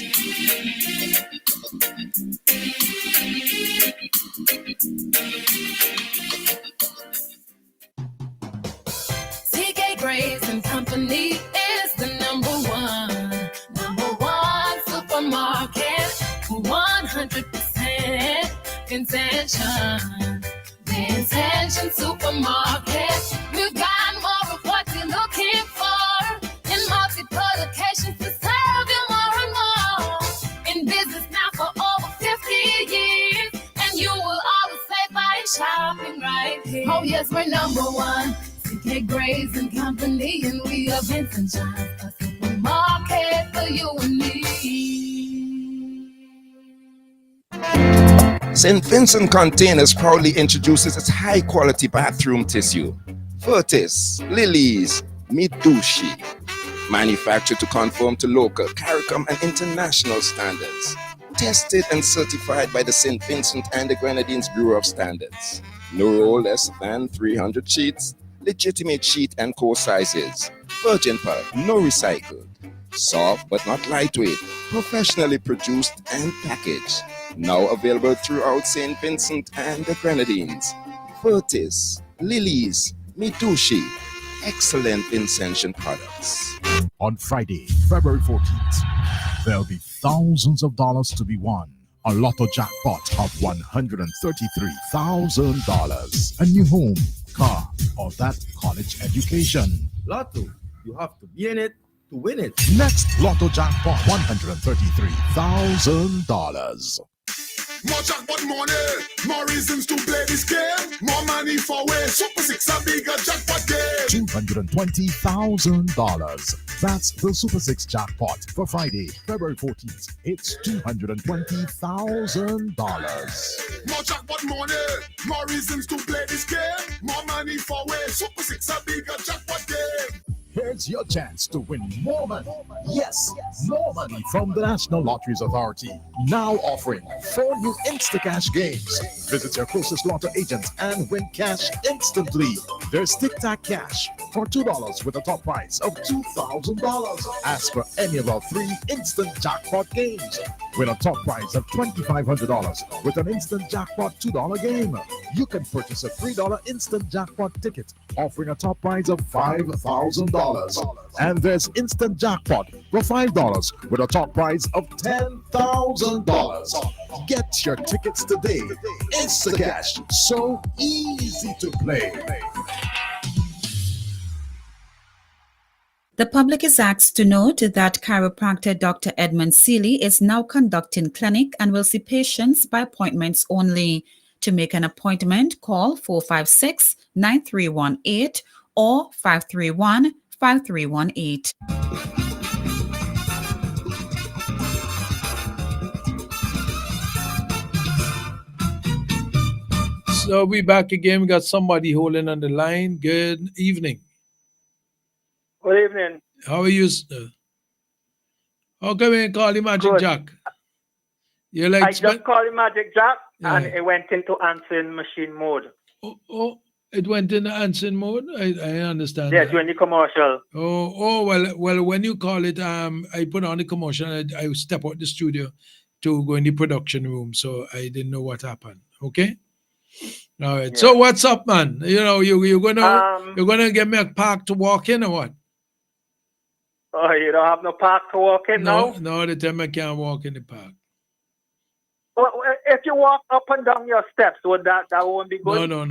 TK Grace and Company is the number one supermarket, 100% intention. The Intention Supermarket. We've got more of what you're looking for in multiple locations to serve you more and more. In business now for over 50 years, and you will always say by shopping right here. Oh yes, we're number one. CK Grace and Company, and we are Vincent Johns, a supermarket for you and me. St. Vincent Containers proudly introduces its high-quality bathroom tissue. Furtis, Lilies, Midushi. Manufactured to conform to local, CARICOM, and international standards. Tested and certified by the St. Vincent and the Grenadines Bureau of Standards. No roll less than 300 sheets. Legitimate sheet and core sizes. Virgin pulp, no recycled. Soft but not lightweight. Professionally produced and packaged. Now available throughout St. Vincent and the Grenadines. Furtis, Lilies, Midushi. Excellent Vincentian products. On Friday, February 14th, there'll be thousands of dollars to be won. A lotto jackpot of $133,000. A new home, car, or that college education. Lotto, you have to be in it to win it. Next lotto jackpot, $133,000. More jackpot money, more reasons to play this game. More money for way. Super 6 a bigger jackpot game. $220,000. That's the Super 6 jackpot for Friday, February 14th. It's $220,000. More jackpot money, more reasons to play this game. More money for way. Super 6 a bigger jackpot game. Here's your chance to win more money. Yes, more money from the National Lotteries Authority. Now offering 4 new Instacash games. Visit your closest lotto agent and win cash instantly. There's Tic Tac Cash for $2 with a top prize of $2,000. Ask for any of our 3 instant jackpot games. Win a top prize of $2,500 with an instant jackpot $2 game. You can purchase a $3 instant jackpot ticket offering a top prize of $5,000. And there's instant jackpot for $5 with a top prize of $10,000. Get your tickets today. Instacash, so easy to play. The public is asked to note that chiropractor Dr. Edmund Seeley is now conducting clinic and will see patients by appointments only. To make an appointment, call 456-9318 or 531-5318. So we back again. We got somebody holding on the line. Good evening. Good evening. How are you, sir? How come you call him Magic Good. Jack? You like I just called him Magic Jack and Yeah. it went into answering machine mode. Oh, it went in the answering mode. I understand. Yeah, that. during the commercial. Well. When you call it, I put on the commotion. I step out the studio to go in the production room, so I didn't know what happened. Okay. All right. Yeah. So what's up, man? You know, you're gonna get me a park to walk in or what? Oh, you don't have no park to walk in now? No, the time I can't walk in the park. Well, if you walk up and down your steps, would that won't be good? No.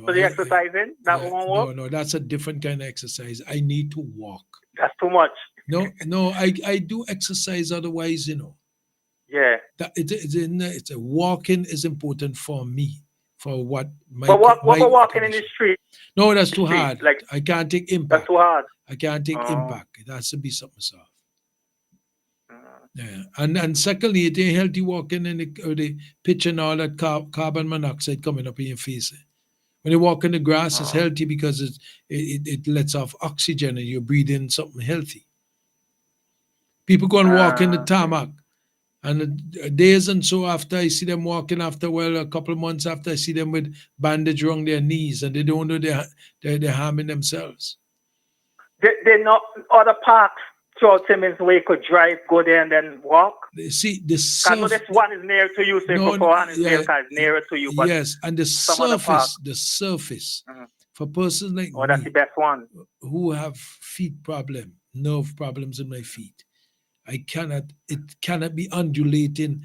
For the exercising, that won't work. No, that's a different kind of exercise. I need to walk. That's too much. No, I do exercise otherwise, you know. Yeah. It's a walking is important for me, for what my. But what my about walking in the street? No, that's too hard. Like, I can't take impact. That's too hard. I can't take impact. It has to be something soft. Yeah, and secondly, it ain't healthy walking in the pitch and all that carbon monoxide coming up in your face. When you walk in the grass, it's healthy because it lets off oxygen and you're breathing something healthy. People go and walk in the tarmac, and days and so after I see them walking after, well, a couple of months after, I see them with bandage around their knees and they don't know they're harming themselves. They're not other parks throughout Simmons where you could drive, go there and then walk? See, the I know this one is near to you, so it's nearer to you. But yes, and the surface for persons like me, that's the best one, who have feet problem, nerve problems in my feet. It cannot be undulating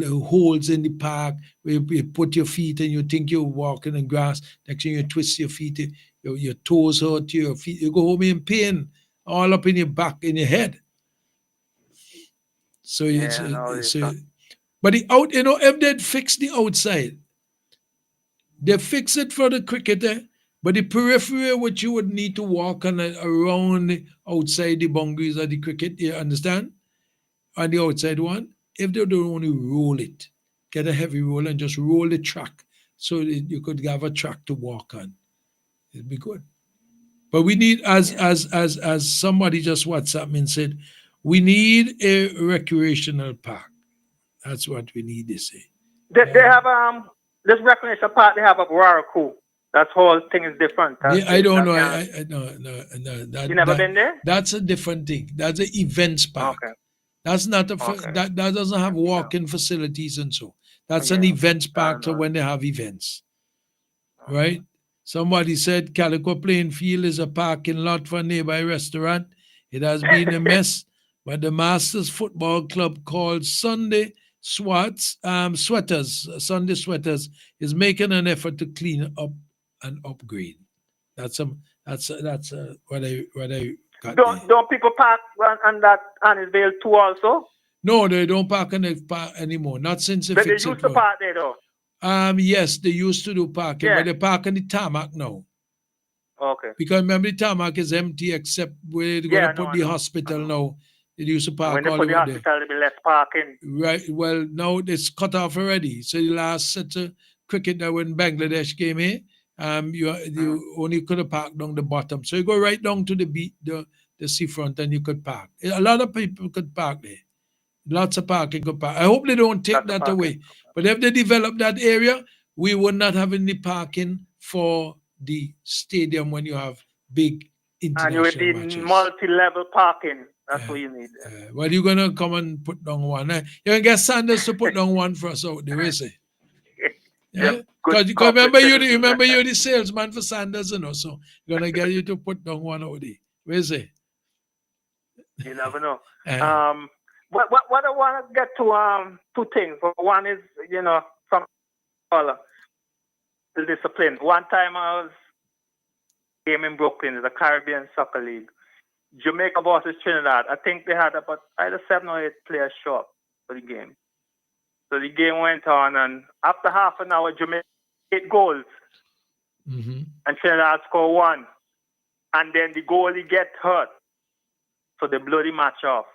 holes in the park where you put your feet and you think you're walking in grass. Next thing you twist your feet, your toes hurt, your feet, you go home in pain, all up in your back, in your head. So but if they'd fix the outside, they fix it for the cricketer, but the periphery which you would need to walk on around outside the boundaries of the cricket, you understand? On the outside one, if they don't want to roll it, get a heavy roll and just roll the track so that you could have a track to walk on. It'd be good. But we need, as somebody just WhatsApp me and said, we need a recreational park. That's what we need, they say. They have this recreational park they have up Raraku. That whole thing is different. I don't know. No. You never been there? That's a different thing. That's an events park. Okay. That's not that doesn't have walk-in facilities and so. That's an events park so when they have events. Right? Somebody said Calico Plain Field is a parking lot for a nearby restaurant. It has been a mess, but the Masters Football Club called Sunday Sweaters is making an effort to clean up and upgrade. That's what I got. Don't people park on that Annisvale too also? No, they don't park in the park anymore. Not since they fixed it. They used to park there though. Yes, they used to do parking, but they park on the tarmac now. Okay. Because remember the tarmac is empty except where they're going to put the hospital now. They used to park all over there. When they put the hospital, there'll be less parking. Right. Well, now it's cut off already. So the last set of cricket that when Bangladesh came here, you only could have parked down the bottom. So you go right down to the beach, the seafront, and you could park. A lot of people could park there. Lots of parking could park. I hope they don't take that away. But if they develop that area, we would not have any parking for the stadium when you have big international matches. And you would need multi-level parking. That's what you need. Well, you're going to come and put down one. You're going to get Sanders to put down one for us out there, is it? Yeah. Because remember you're the salesman for Sanders, you know, so you're going to get you to put down one out there. Where is it? You never know. What I want to get to two things. One is, from the discipline. One time I was game in Brooklyn, the Caribbean Soccer League. Jamaica versus Trinidad. I think they had about either 7 or 8 players show up for the game. So the game went on, and after half an hour, Jamaica 8 goals, and Trinidad scored 1. and then the goalie gets hurt, so they blow the match off.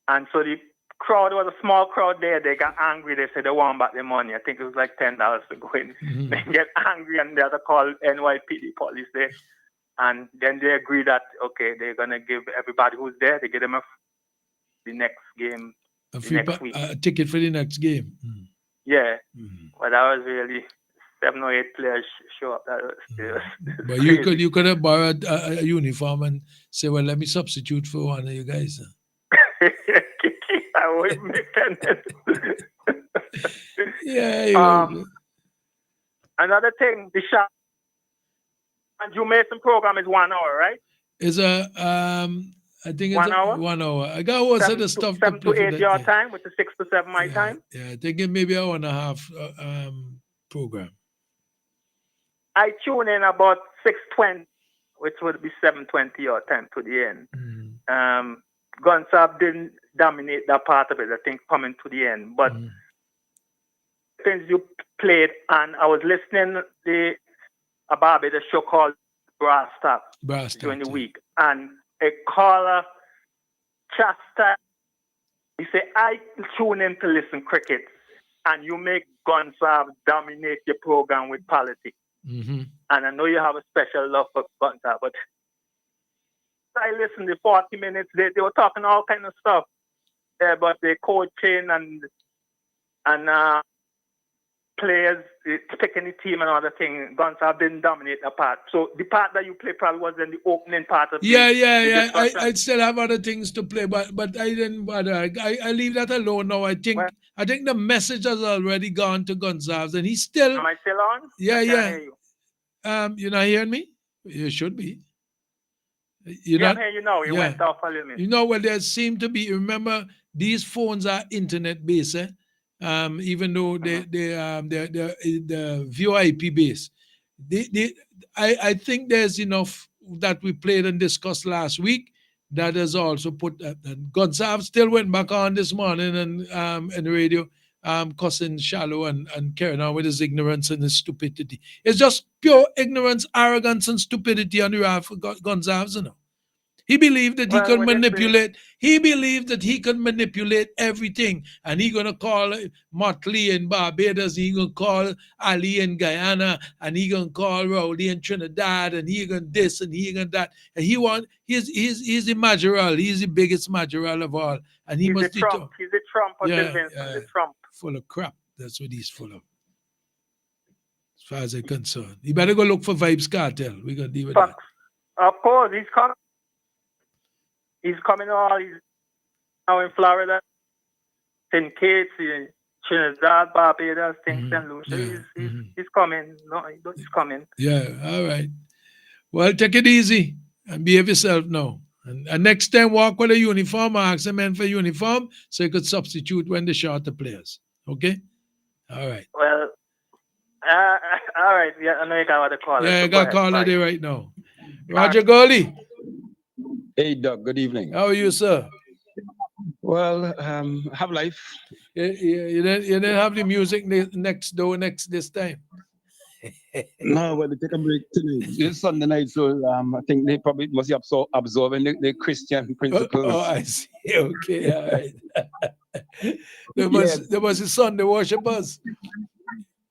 And so the crowd was a small crowd there. They got angry. They said they want back their money. I think it was like $10 to go in. They get angry and they had to call NYPD police there. And then they agree that, okay, they're going to give everybody who's there, they give them the next game, next week. A ticket for the next game. Yeah. But that was really 7 or 8 players show up. That was But you could have borrowed a uniform and say, well, let me substitute for one of you guys. I would make that. Yeah. Another thing, the shot and Drew Mason program is 1 hour, right? It's I think it's 1 hour. 1 hour. I got what's the stuff 7 to 8 your time, with the 6 to 7 my time. Yeah, I think it maybe an hour and a half program. I tune in about 6:20, which would be 7:20 your time to the end. Gonzab didn't dominate that part of it, I think, coming to the end. But things you played, and I was listening to a Barbados show called Brass Tap during the week, and a caller chastised. He said, I tune in to listen cricket, and you make Gonzab dominate your program with politics. And I know you have a special love for Gonzab, but I listened to 40 minutes. They were talking all kind of stuff about the coaching and players picking the team and other thing. Gonzab didn't dominate the part. So the part that you play probably was in the opening part of Yeah. I still have other things to play, but I didn't bother. I leave that alone now. I think the message has already gone to Gonzab, and he's still. Am I still on? Yeah. Hear you. You're not hearing me? You should be. I'm hearing you now. You went off a little bit. Well, there seem to be. Remember, these phones are internet based, even though they're VoIP based. I think there's enough that we played and discussed last week that has also put. Gonzab still went back on this morning and in the radio, cussing Shallow and carrying on with his ignorance and his stupidity. It's just pure ignorance, arrogance, and stupidity on the behalf of Gonzab, you know. He believed that he could manipulate. He believed that he could manipulate everything, and he gonna call Motley in Barbados. He gonna call Ali in Guyana, and he gonna call Rowley in Trinidad, and he gonna this and he gonna that. And he's the Majoral. He's the biggest Majoral of all, and he must. He's the Trump of the Trump. Full of crap. That's what he's full of. As far as I'm concerned, you better go look for Vibes Cartel. We're gonna deal with that. Of course, he's coming. He's coming all. He's now in Florida, St. Kitts, Trinidad, Barbados, St. Lucia. He's coming. No, he's coming. Yeah, all right. Well, take it easy and behave yourself now. And next time, walk with a uniform or ask the men for uniform so you could substitute when they short the players. Okay? All right. Well, all right. Yeah, I know you got a caller. Yeah, I got a caller there right now. Roger Gully. Hey, Doug. Good evening. How are you, sir? Well, have life. You didn't have the music next this time. No, well, they take a break tonight. It's Sunday night, so I think they probably must be absorbing the Christian principles. Oh, I see. Okay, all right. There was a Sunday worshippers.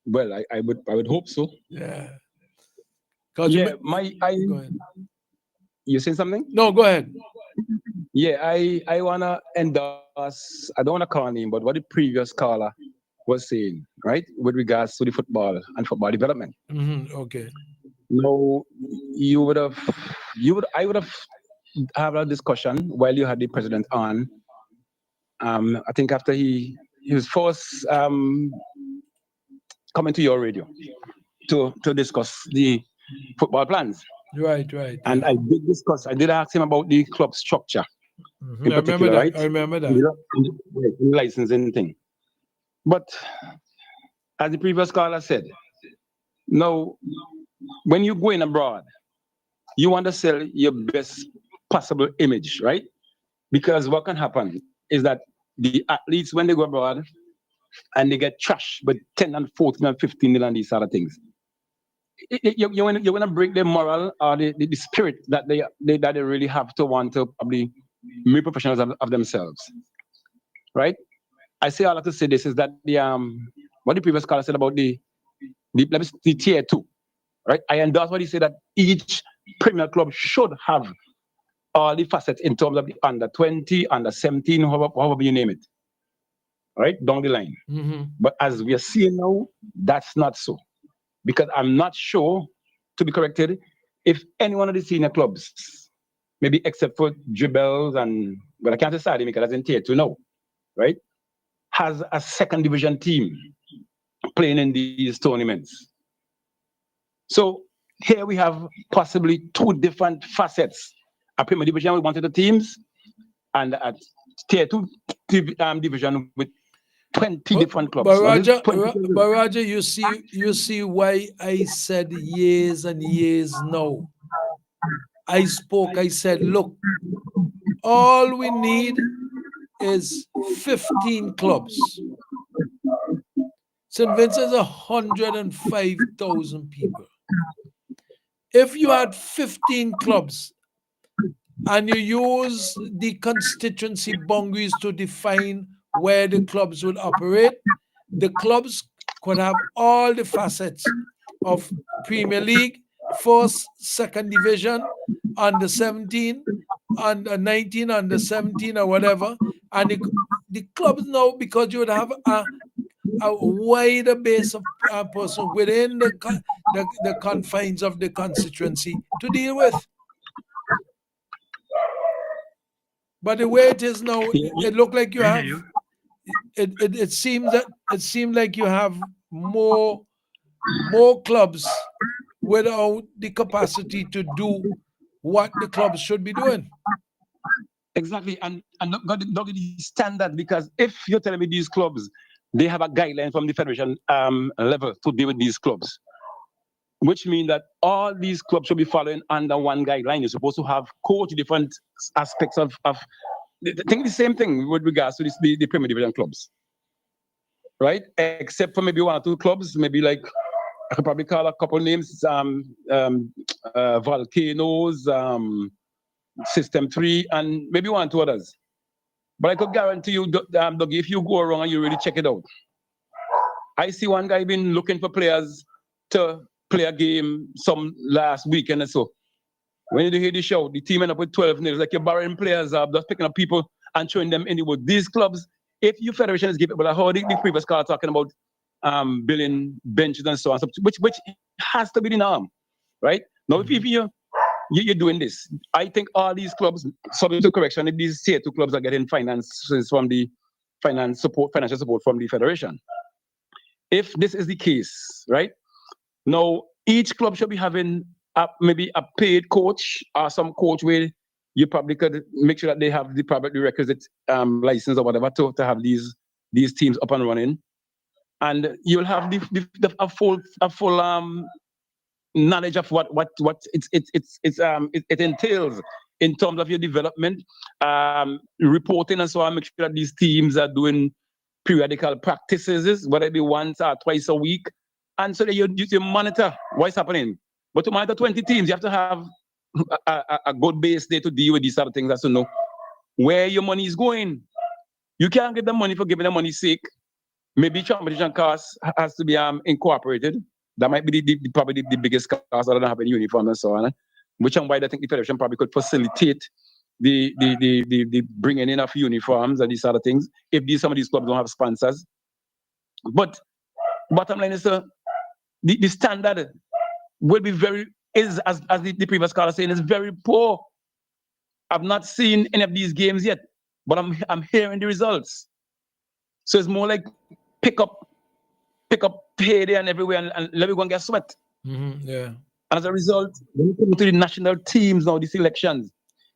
Well, I would hope so. Yeah. Yeah, you saying something? No, go ahead. Yeah, I wanna endorse. I don't wanna call name, but what the previous caller was saying, right, with regards to the football and football development. Okay. No, I would have had a discussion while you had the president on. I think after he was first coming to your radio to discuss the football plans. Right. And I did ask him about the club structure. I remember that. Right? I remember that. The licensing thing. But as the previous caller said, now, when you go in abroad, you want to sell your best possible image, right? Because what can happen is that the athletes, when they go abroad and they get trashed with 10 and 14 and 15 million, these sort of things, you want to break the moral or the spirit that they really have to want to probably make professionals of themselves, right? I say all that to say this is that the what the previous caller said about the tier 2, right? I endorse what he said that each Premier club should have all the facets in terms of the under 20, under 17, however you name it, right? Down the line. But as we are seeing now, that's not so. Because I'm not sure, to be corrected, if any one of the senior clubs, maybe except for Dribbles and, but I can't decide because that's in tier 2 now, right? Has a second division team playing in these tournaments. So here we have possibly 2 different facets. A Premier Division with 1 to the teams and a tier 2 division with 20 different clubs. But Roger, you see why I said years and years now. I said, look, all we need is 15 clubs. St. Vincent's 105,000 people. If you had 15 clubs and you use the constituency boundaries to define where the clubs will operate, the clubs could have all the facets of Premier League, first, second division, under 17, under 19, under 17, or whatever. And the clubs now, because you would have a wider base of person within the confines of the constituency to deal with. But the way it is now, it looked like you have. It seemed like you have more clubs without the capacity to do what the clubs should be doing. Exactly, and not the standard, because if you're telling me these clubs, they have a guideline from the federation level to deal with these clubs, which means that all these clubs should be following under one guideline. You're supposed to have coach different aspects of I think the same thing with regards to the Premier Division clubs, right? Except for maybe 1 or 2 clubs, maybe like I could probably call a couple names, Volcanoes, System 3, and maybe 1 or 2 others. But I could guarantee you, Dougie, if you go around and you really check it out, I see one guy been looking for players to play a game some last weekend or so. When you hear the show, the team end up with 12 nails, like you're borrowing players, just picking up people and showing them in the wood. These clubs, if your federation is capable, I heard the previous call talking about building benches and so on, which has to be the norm, right? Now, if you're doing this, I think all these clubs, subject to correction, if these tier 2 clubs are getting finances from the financial support from the federation. If this is the case, right? Now, each club should be having maybe a paid coach or some coach where you probably could make sure that they have the requisite license or whatever to have these teams up and running, and you'll have a full knowledge of what it entails in terms of your development, reporting and so on. Make sure that these teams are doing periodical practices, whether it be once or twice a week, and so that you monitor what's happening. But to monitor 20 teams, you have to have a good base there to deal with these sort of things, as to know where your money is going. You can't give them money for giving them money's sake. Maybe competition costs has to be incorporated. That might be probably the biggest cost, other than having uniform and so on. Which and why I think the federation probably could facilitate the bringing in of uniforms and these sort of things if some of these clubs don't have sponsors. But bottom line is the standard will be as the previous caller saying, is very poor. I've not seen any of these games yet, but I'm hearing the results. So it's more like pick up payday and everywhere and let everyone get sweat. Yeah. And as a result, when you come to the national teams now, the selections,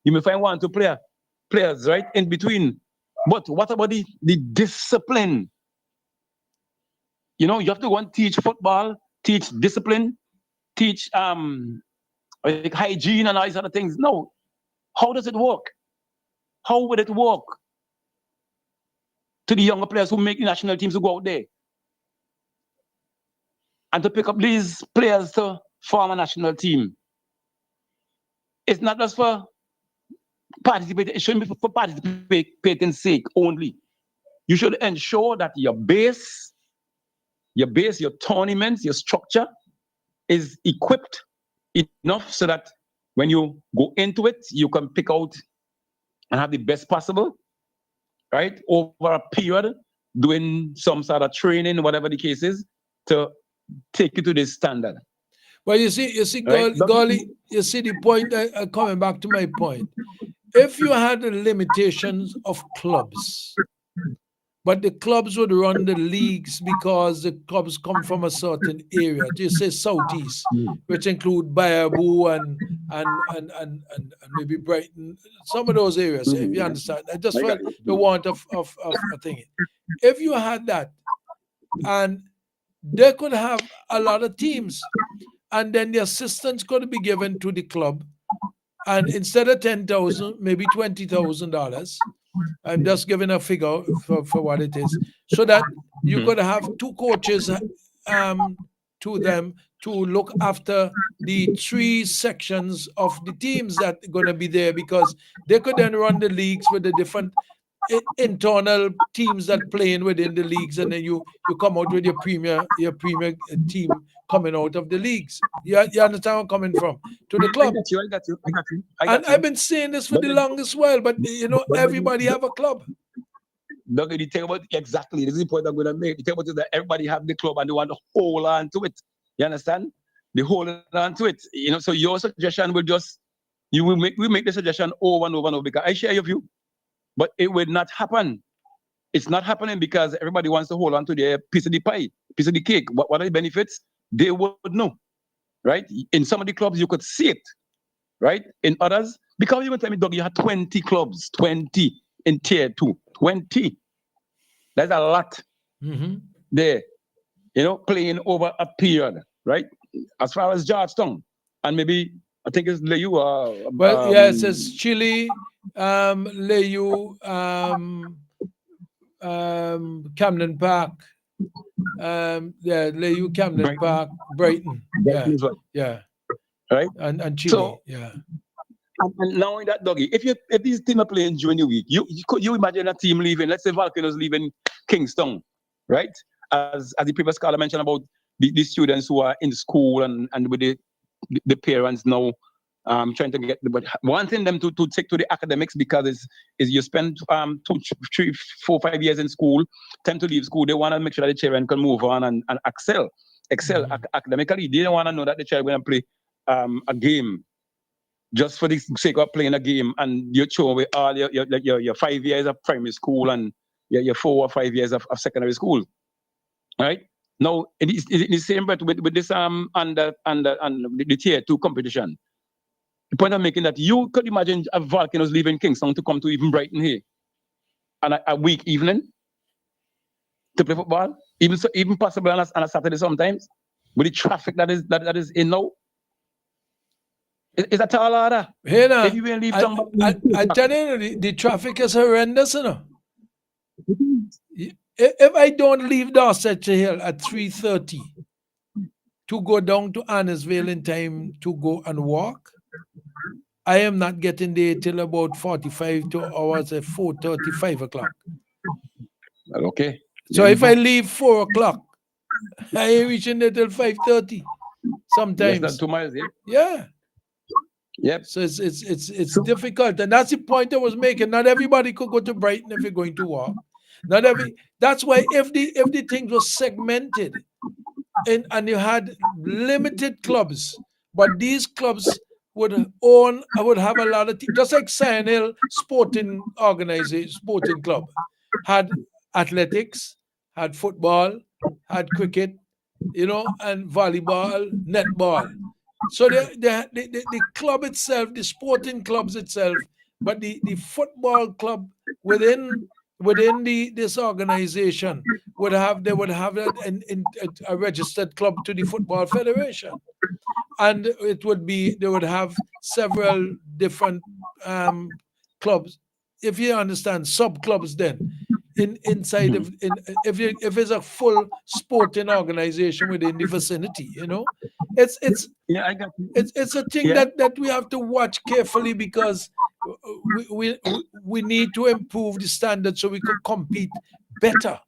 you may find 1 or 2 players right in between. But what about the discipline? You know, you have to go and teach football, teach discipline, teach like hygiene and all these other things. No. How does it work? How would it work to the younger players who make the national teams who go out there? And to pick up these players to form a national team, it's not just for participating. It shouldn't be for participating sake only. You should ensure that your base, your tournaments, your structure is equipped enough so that when you go into it, you can pick out and have the best possible, right? Over a period, doing some sort of training, whatever the case is, to take you to this standard. Well, you see, Right? Golly, you see the point. Coming back to my point, if you had the limitations of clubs, but the clubs would run the leagues because the clubs come from a certain area. You say Southeast, which include Bayaboo and maybe Brighton, some of those areas. If you understand, I just felt the want of a thing. If you had that, and they could have a lot of teams, and then the assistance could be given to the club, and instead of $10,000, maybe $20,000. I'm just giving a figure for what it is, so that you could have two coaches to them to look after the three sections of the teams that are going to be there, because they could then run the leagues with the different internal teams that playing within the leagues, and then you come out with your premier team coming out of the leagues. You understand where I'm coming from? To the club. I got you. And I've been saying this for the longest while, but everybody have a club. Doug, the thing about exactly, this is the point I'm going to make. The thing about is that everybody have the club and they want to hold on to it. You understand? They hold on to it. So your suggestion will we make the suggestion over and over and over, because I share your view, but it will not happen. It's not happening because everybody wants to hold on to their piece of the pie, piece of the cake. What are the benefits? They would know, right? In some of the clubs, you could see it, right? In others, because you were telling me, Doug, you had 20 clubs, 20 in tier 2, 20. That's a lot there, playing over a period, right? As far as Georgetown, and maybe, I think it's Leyu. Yes, it's Chile, Leyu, Camden Park. Leyu, Camden Park, Brighton. Yeah. Right? And Chile. So, yeah. And knowing that, Dougie, if these teams are playing during the week, could you imagine a team leaving, let's say Volcanoes leaving Kingston, right? As the previous caller mentioned about the students who are in school and with the parents now trying to get, but wanting them to take to the academics, because is you spend 2, 3, 4, 5 years in school, time to leave school. They want to make sure that the children can move on and excel academically. They don't want to know that the child going to play a game just for the sake of playing a game, and you throw away all your 5 years of primary school and your 4 or 5 years of secondary school, right? Now, it is the same, but with this under the tier 2 competition. The point I'm making that you could imagine a Volcanoes leaving Kingston to come to even Brighton here on a week evening to play football, even possible on a Saturday sometimes, with the traffic that is in now. It's a tall order. Hey, now, if you will leave I tell you, the traffic is horrendous, If I don't leave Dorset Hill at 3:30 to go down to Annisville in time to go and walk, I am not getting there till about 45 hours at 4:30, 5 o'clock. Okay. So if I leave 4 o'clock, I ain't reaching there till 5:30 sometimes. Less than 2 miles, Yeah. Yep. So it's difficult, and that's the point I was making. Not everybody could go to Brighton if you're going to walk. That's why if the thing was segmented, and you had limited clubs, but these clubs would have a lot of teams, just like Sion Hill Sporting Club had athletics, had football, had cricket, and volleyball, netball. So the club itself, the sporting clubs itself, but the football club within this organization would have a registered club to the Football Federation, and they would have several different clubs, if you understand, sub clubs then, inside of if it's a full sporting organization within the vicinity, it's Yeah, I got you. it's a thing Yeah. that we have to watch carefully because we need to improve the standard so we could compete better.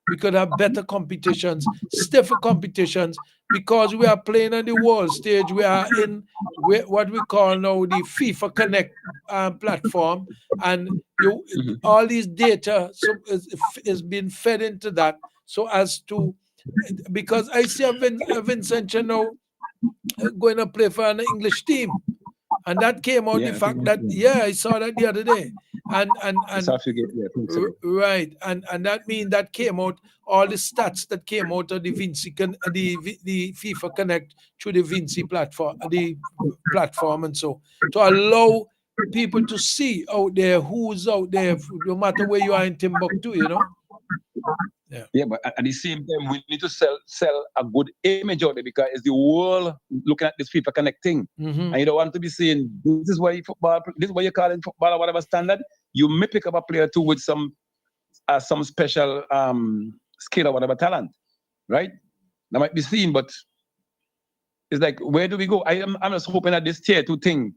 We could have better competitions, stiffer competitions, because we are playing on the world stage. We are in what we call now the FIFA Connect platform, and all these data is being fed into that, so as to, because I see a Vincent now going to play for an English team, and that came out the fact that I saw that the other day, and right, and that means that came out all the stats that came out of the the FIFA Connect through the Vinci platform, and so to allow people to see out there who's out there, no matter where you are in Timbuktu, Yeah, but at the same time, we need to sell a good image out there, because it's the world looking at this FIFA connecting, and you don't want to be saying this is why football, this is what you call in football or whatever standard. You may pick up a player too with some special skill or whatever talent, right? That might be seen, but it's like, where do we go? I'm just hoping that this tier 2 thing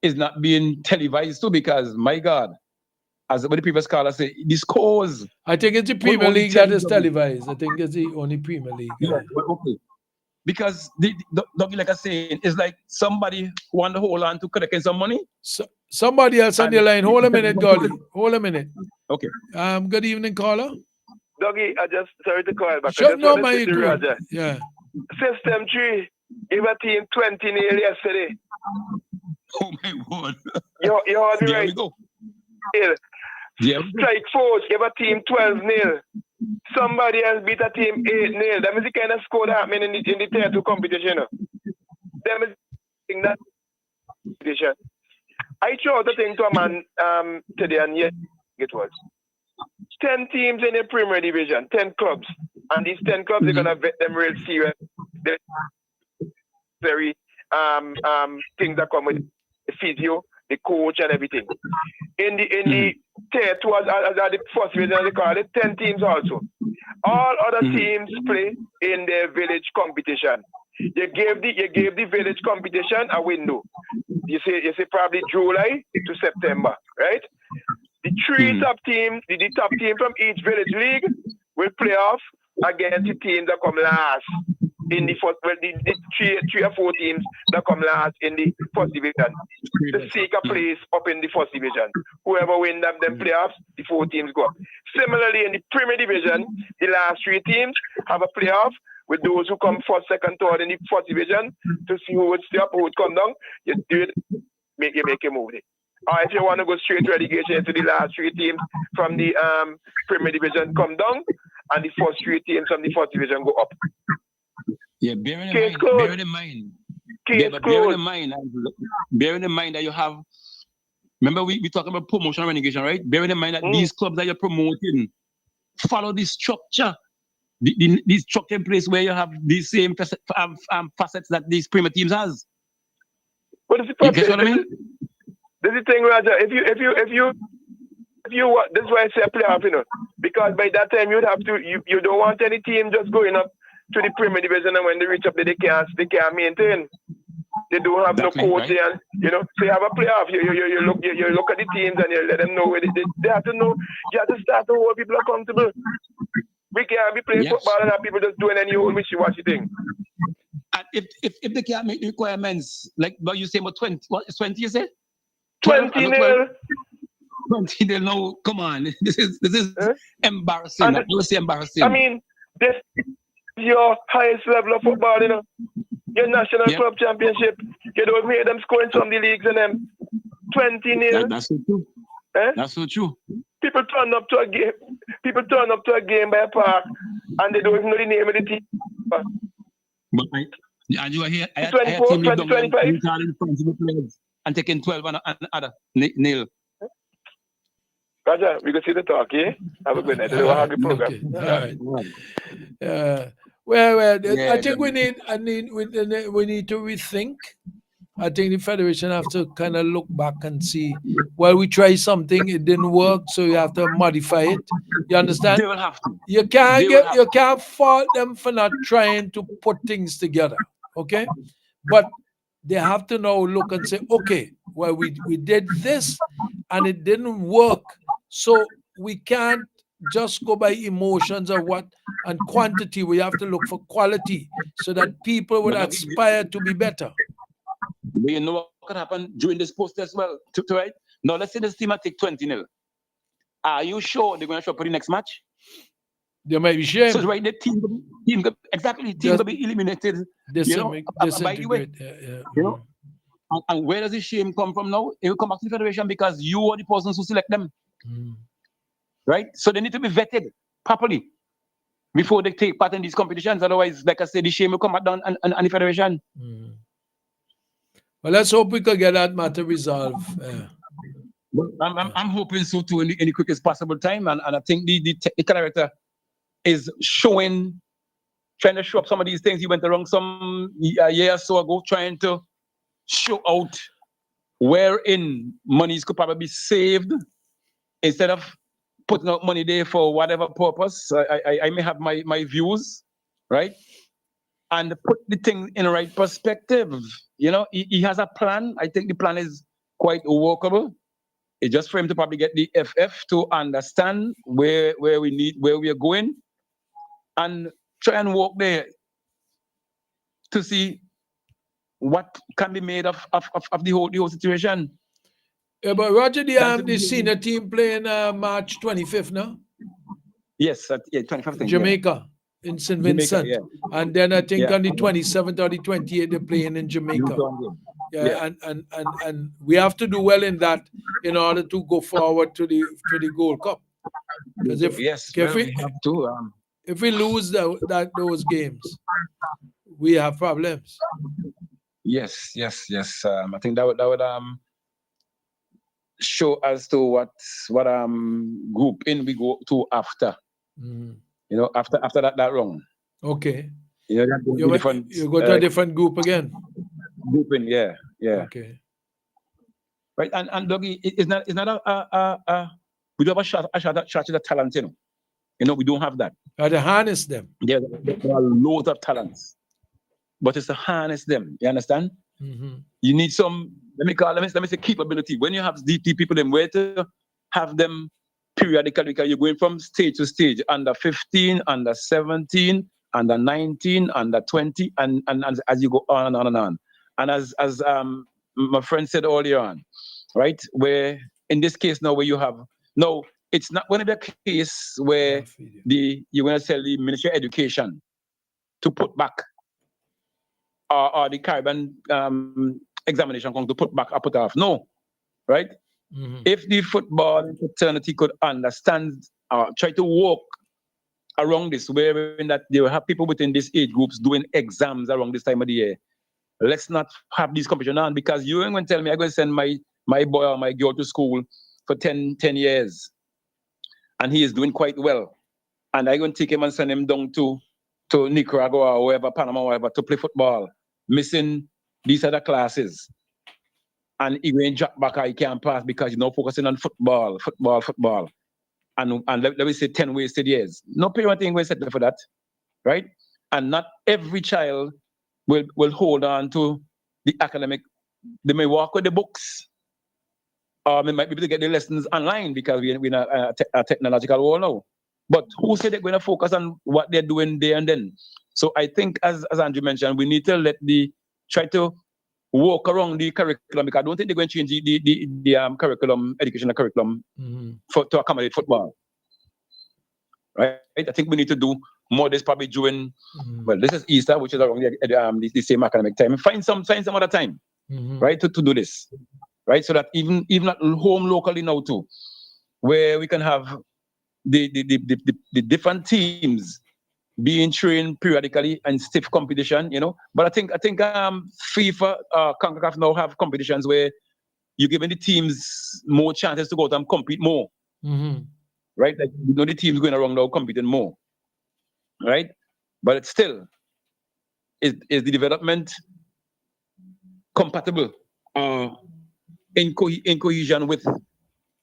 is not being televised too, because my God, as what the previous caller said, the scores. I think it's the Premier League that is televised. I think it's the only Premier League. Yeah, but okay. Because Dougie, like I say, it's like somebody want to hold on to collecting some money. Somebody else on the line. Hold a minute, Golly. Hold a minute. Okay. Good evening, caller. Dougie, sorry to call back. No, man, you yeah. System 3, give a team 20-0 yesterday. Oh my word. You heard me right. We go. Yeah. Strike force, give a team 12-0. Somebody else beat a team 8-0. That means the kind of score that happened in the tier 2 competition. That means that competition. I threw out a thing to a man today, and yes, it was 10 teams in the Premier Division, 10 clubs, and these 10 clubs are gonna vet them real serious. They're very things that come with the physio, the coach, and everything. In the tier 2, as the first division they call it, 10 teams also. All other teams play in their village competition. You gave the village competition a window. You say probably July to September, right? The three top teams, the top team from each village league will play off against the teams that come last in the first. Well, the three or four teams that come last in the first division to seek a place up in the first division. Whoever win them playoffs, the 4 teams go up. Similarly, in the Premier Division, the last 3 teams have a playoff with those who come first, second, third in the first division to see who would stay up, who would come down. You do it, make a move. Or if you want to go straight to relegation into the last 3 teams from the Premier Division come down, and the first 3 teams from the first division go up. Yeah, bearing in mind that you have, remember we talking about promotion and relegation, right? Bearing in mind that these clubs that you're promoting follow this structure. This structure in place where you have these same facets that these Premier teams has. What is the problem? You get what I mean? This is the thing, Roger. If you this is why I say playoff, because by that time you'd have to you don't want any team just going up to the Premier Division, and when they reach up there, they can't maintain. They don't have no coach there, so you have a playoff. You look at the teams and you let them know where they have to know. You have to start to hold people accountable. We can't be playing football and have people just doing any old wishy-washy thing. And if they can't make the requirements, like what you say about 20, what is 20 you say? 20-0. 20-0, no, come on. This is embarrassing. I will say embarrassing. I mean, this is your highest level of football, your national club championship. You don't hear them scoring from the leagues and them 20-0. That's so true. That's so true. People turn up to a game. People turn up to a game by a park, and they don't even know the name of the team. But and you are here. I 24, 25. And taking 12 and other nil. Roger, we can see the talk, yeah? Have a good night. Have a good program. Okay. All right. Well, I think we need to rethink I think the federation have to kind of look back and see, well, we tried something, it didn't work, so you have to modify it. You understand? They will have to. You can't fault them for not trying to put things together. Okay? But they have to now look and say, okay, well, we did this and it didn't work. So we can't just go by emotions of what and quantity. We have to look for quality so that people would aspire to be better. You know what could happen during this post as well, right? Now let's say this team might take 20-0. Are you sure they're going to show up for the next match? They might be shame. So right, the team will be eliminated. By the way, you know, and where does the shame come from now? It will come back to the federation because you are the persons who select them. Right? So they need to be vetted properly before they take part in these competitions. Otherwise, like I said, the shame will come back down on the federation. Well, let's hope we can get that matter resolved. I'm hoping so too in the quickest possible time. And I think the technical director is trying to show up some of these things. He went around some year or so ago trying to show out wherein monies could probably be saved instead of putting out money there for whatever purpose. I may have my views, right? And put the thing in the right perspective. You know, he has a plan. I think the plan is quite workable. It's just for him to probably get the FF to understand where we are going and try and work there to see what can be made of the whole situation. Yeah, but Roger, the senior team playing March 25th, no? Yes, 25th. Jamaica. In St. Vincent. Jamaica, yeah. And then I think on the 27th or the 28th, they're playing in Jamaica. And we have to do well in that in order to go forward to the Gold Cup. Because if we lose those games, we have problems. Yes. I think that would show as to what group in we go to after. You know, after that round. Okay. You know, you go to a different group again. Grouping, yeah. Okay. Right, and Dougie, it's not we don't have a shot at the talent, you know. You know, we don't have that. To harness them. There are loads of talents, but it's to harness them. You understand? You need some. Let me say capability. When you have these people, then where to have them periodically, because you're going from stage to stage, under 15, under 17, under 19, under 20, and as you go on and on and on. And as my friend said earlier on, right, where in this case now where you have, no, it's not going to be a case where you're going to tell the Ministry of Education to put back or the Caribbean examination going to put back or put off. No, right? If the football fraternity could understand, try to walk around this, wherein that they will have people within these age groups doing exams around this time of the year. Let's not have these competition on, because you ain't going to tell me I'm going to send my boy or my girl to school for 10 years and he is doing quite well. And I'm going to take him and send him down to Nicaragua or wherever, Panama or wherever, to play football, missing these other classes. And he went drop back, he can't pass because you're not focusing on football. And let me say 10 wasted years. No parent ain't going to settle for that, right? And not every child will hold on to the academic. They may walk with the books, or they might be able to get the lessons online because we're in a technological world now. But who said they're going to focus on what they're doing there and then? So I think, as Andrew mentioned, we need to try to walk around the curriculum, because I don't think they're going to change the curriculum, educational curriculum to accommodate football. Right? I think we need to do more of this probably during, well, this is Easter, which is around the same academic time. Find some other time, right, to do this, right? So that even at home locally now too, where we can have the different teams being trained periodically and stiff competition, you know. But I think FIFA, CONCACAF now have competitions where you're giving the teams more chances to go out and compete more. Right? Like, you know, the teams going around now competing more. Right? But it's still, is the development compatible in cohesion with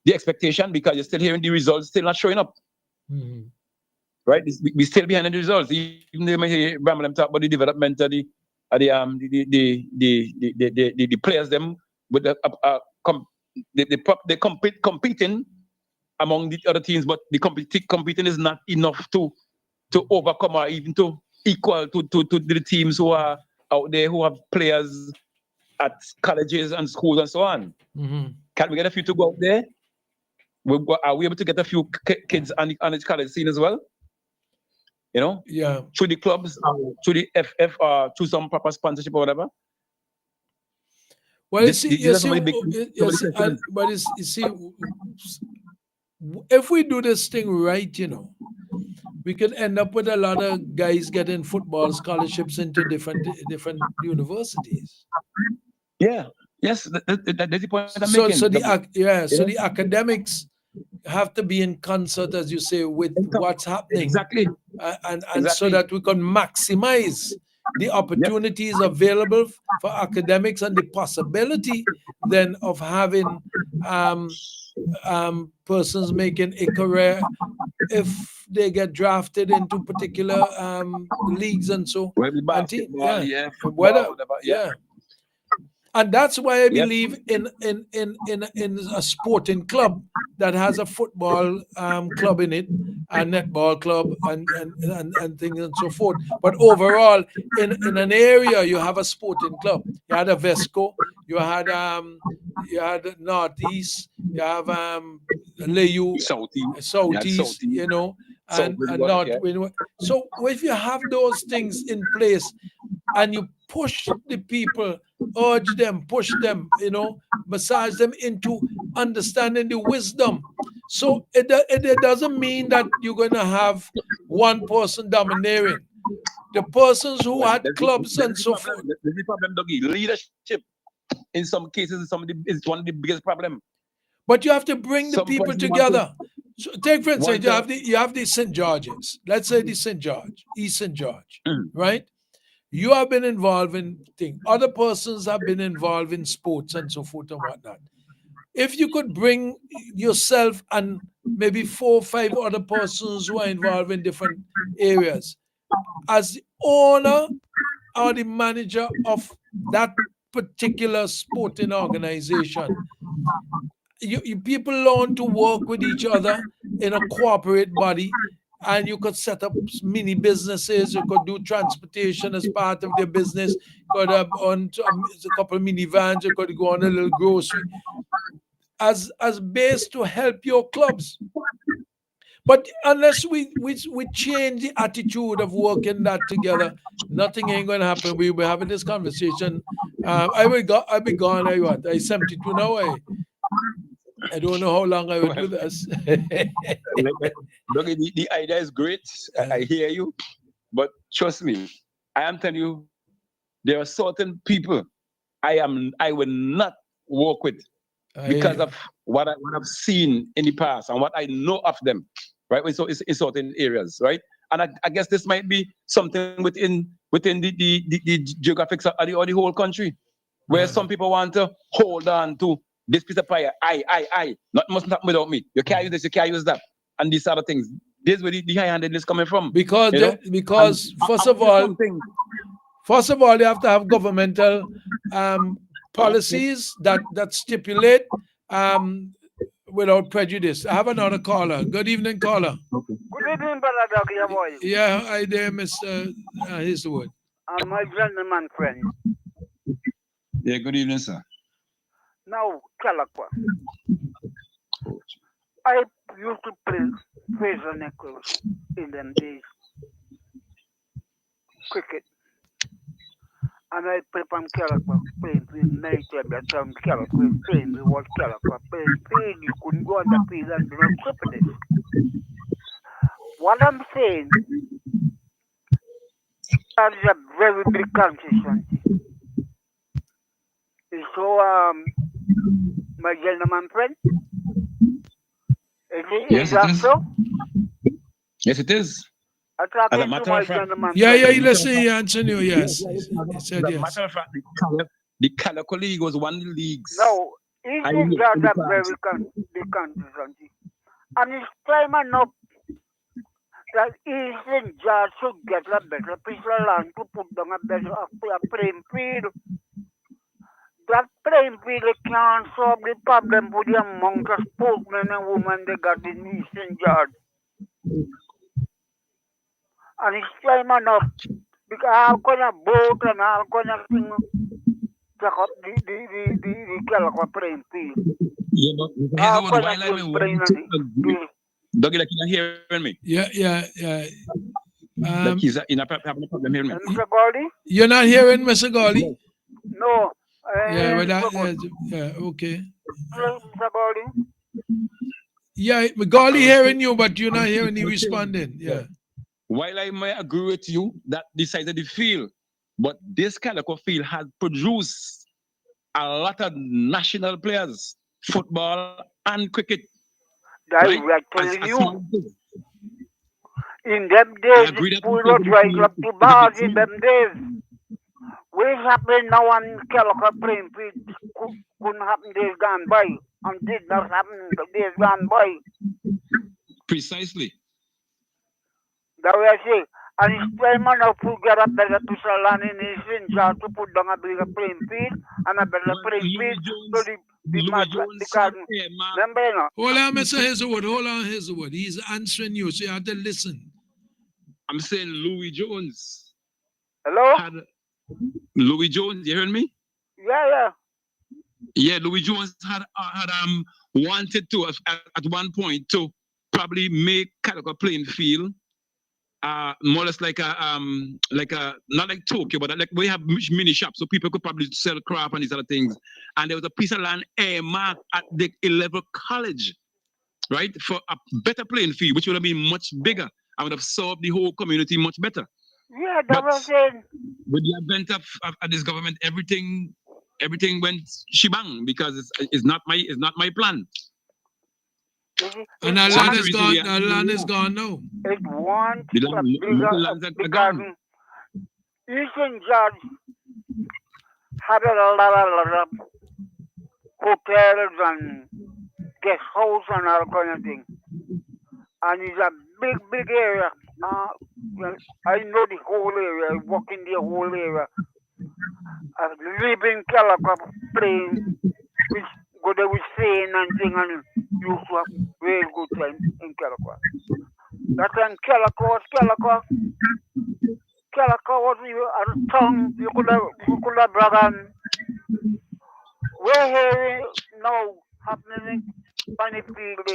the expectation, because you're still hearing the results still not showing up. Mm-hmm. Right? We still behind the results. Even they may hear them talk about the development of the players them with they competing among the other teams, but the competing is not enough to overcome or even to equal to the teams who are out there who have players at colleges and schools and so on. Mm-hmm. Can we get a few to go out there? Are we able to get a few kids on the college scene as well? You know, yeah, through the clubs, through the FF, through some proper sponsorship or whatever. Well, you see, if we do this thing right, you know, we could end up with a lot of guys getting football scholarships into different universities. Yeah. Yes, that's the point I'm so, making. So the academics have to be in concert, as you say, with what's happening. Exactly. And so that we can maximize the opportunities available for academics and the possibility then of having persons making a career if they get drafted into particular leagues and so. Basketball, Yeah. And that's why I believe in a sporting club that has a football club in it, a netball club, and things and so forth. But overall, in an area, you have a sporting club. You had a Vesco, you had Northeast, you have Leyu, Southeast, you know, and North. So if you have those things in place, and you push the people, urge them, push them, you know, massage them into understanding the wisdom. So it doesn't mean that you're going to have one person domineering. The persons who had clubs and so forth. The problem, Dougie. Leadership, in some cases, is one of the biggest problems. But you have to bring the people together. So take for instance, you have the St. George's. Let's say the St. George, East St. George, right? You have been involved in things. Other persons have been involved in sports and so forth and whatnot. If you could bring yourself and maybe 4 or 5 other persons who are involved in different areas as the owner or the manager of that particular sporting organization, you people learn to work with each other in a corporate body. And you could set up mini businesses. You could do transportation as part of their business. You could have on a couple of minivans. You could go on a little grocery as base to help your clubs. But unless we change the attitude of working that together, nothing ain't going to happen. We were having this conversation. I'll be gone. I'm 72 now. I don't know how long I will do this. Look, the idea is great. I hear you. But trust me, I am telling you, there are certain people I will not work with because of what I've seen in the past and what I know of them, right? So it's in certain areas, right? And I guess this might be something within the geographics of the whole country, where some people want to hold on to this piece of pie, I, must not without me. You can't use this, you can't use that, and these other things. This is where the high-handedness coming from. Because first of all, you have to have governmental policies that stipulate without prejudice. I have another caller. Good evening, caller. Good evening, brother Dougie. How are you? Yeah, hi there, Mr. Hazelwood. I'm my gentleman friend. Yeah, good evening, sir. Now, Calaqua. I used to play Fraser Nichols in them days. Cricket. And I play from Calaqua, playing night time that time Calaqua, playing the word Calaqua, playing you couldn't go on the field and do not trip this. What I'm saying, that is a very big consistency. So, my gentleman friend, is that so? Yes, it is. As a matter of fact, you listen, he answered you, yes. He said yes. Matter of fact, The Calico League was one of the leagues. No, I Eastern looked Jazz in the are very past. consistent. And it's time enough that Eastern Jazz should get a better piece of land to put down a better playing field. That playing field can't solve the problem with the amount of sportsmen and women they got in Eastern Jazz. And it's time enough because all kind of boat and all kind of thing check up the Calico playing field. Yeah, but All here's what kind while of I good playing want to agree. Dougie, like you're hearing me. Yeah. Like he's having a problem hearing me. Mr. Gordy? You're not hearing Mr. Gawley? No. Yeah, well, okay. Mr. Gordy? Yeah, Gawley hearing you, but you're not hearing you responding. Yeah. While I may agree with you that this side of the field, but this Calico field has produced a lot of national players, football and cricket. Right? Right? Telling you. In them days, the pool was right up to bars in them days. What's happening now on Calico playing field couldn't happen days gone by and did not happen days gone by. Precisely. That way I say, and it's time now to get a better piece of land in Eastern Jazz to put down a bigger playing field and a better playing field so the match because remember you know. Hold on, Mr. Hazelwood. Hold on, Hazelwood. He's answering you, so you have to listen. I'm saying Louis Jones. Hello? Louis Jones, you hearing me? Yeah. Yeah, Louis Jones had wanted to at one point to probably make Calico playing field more or less like a not like Tokyo, but like we have mini shops, so people could probably sell craft and these other things. And there was a piece of land earmarked at the 11th college, right, for a better playing field, which would have been much bigger. I would have served the whole community much better. Yeah, that was it. With the advent of this government, everything went shebang because it's not my plan. And that land is gone. That land is gone now. It wants because Eastern Jazz had a lot of hotels and guest house and all kind of thing. And it's a big area. I know the whole area. I walk in the whole area. I live in Calico playing, which go there with saying and thing and used to have very good time in Calico. That time Calico was a town you could have brought on. We're here now happening in Funny Field.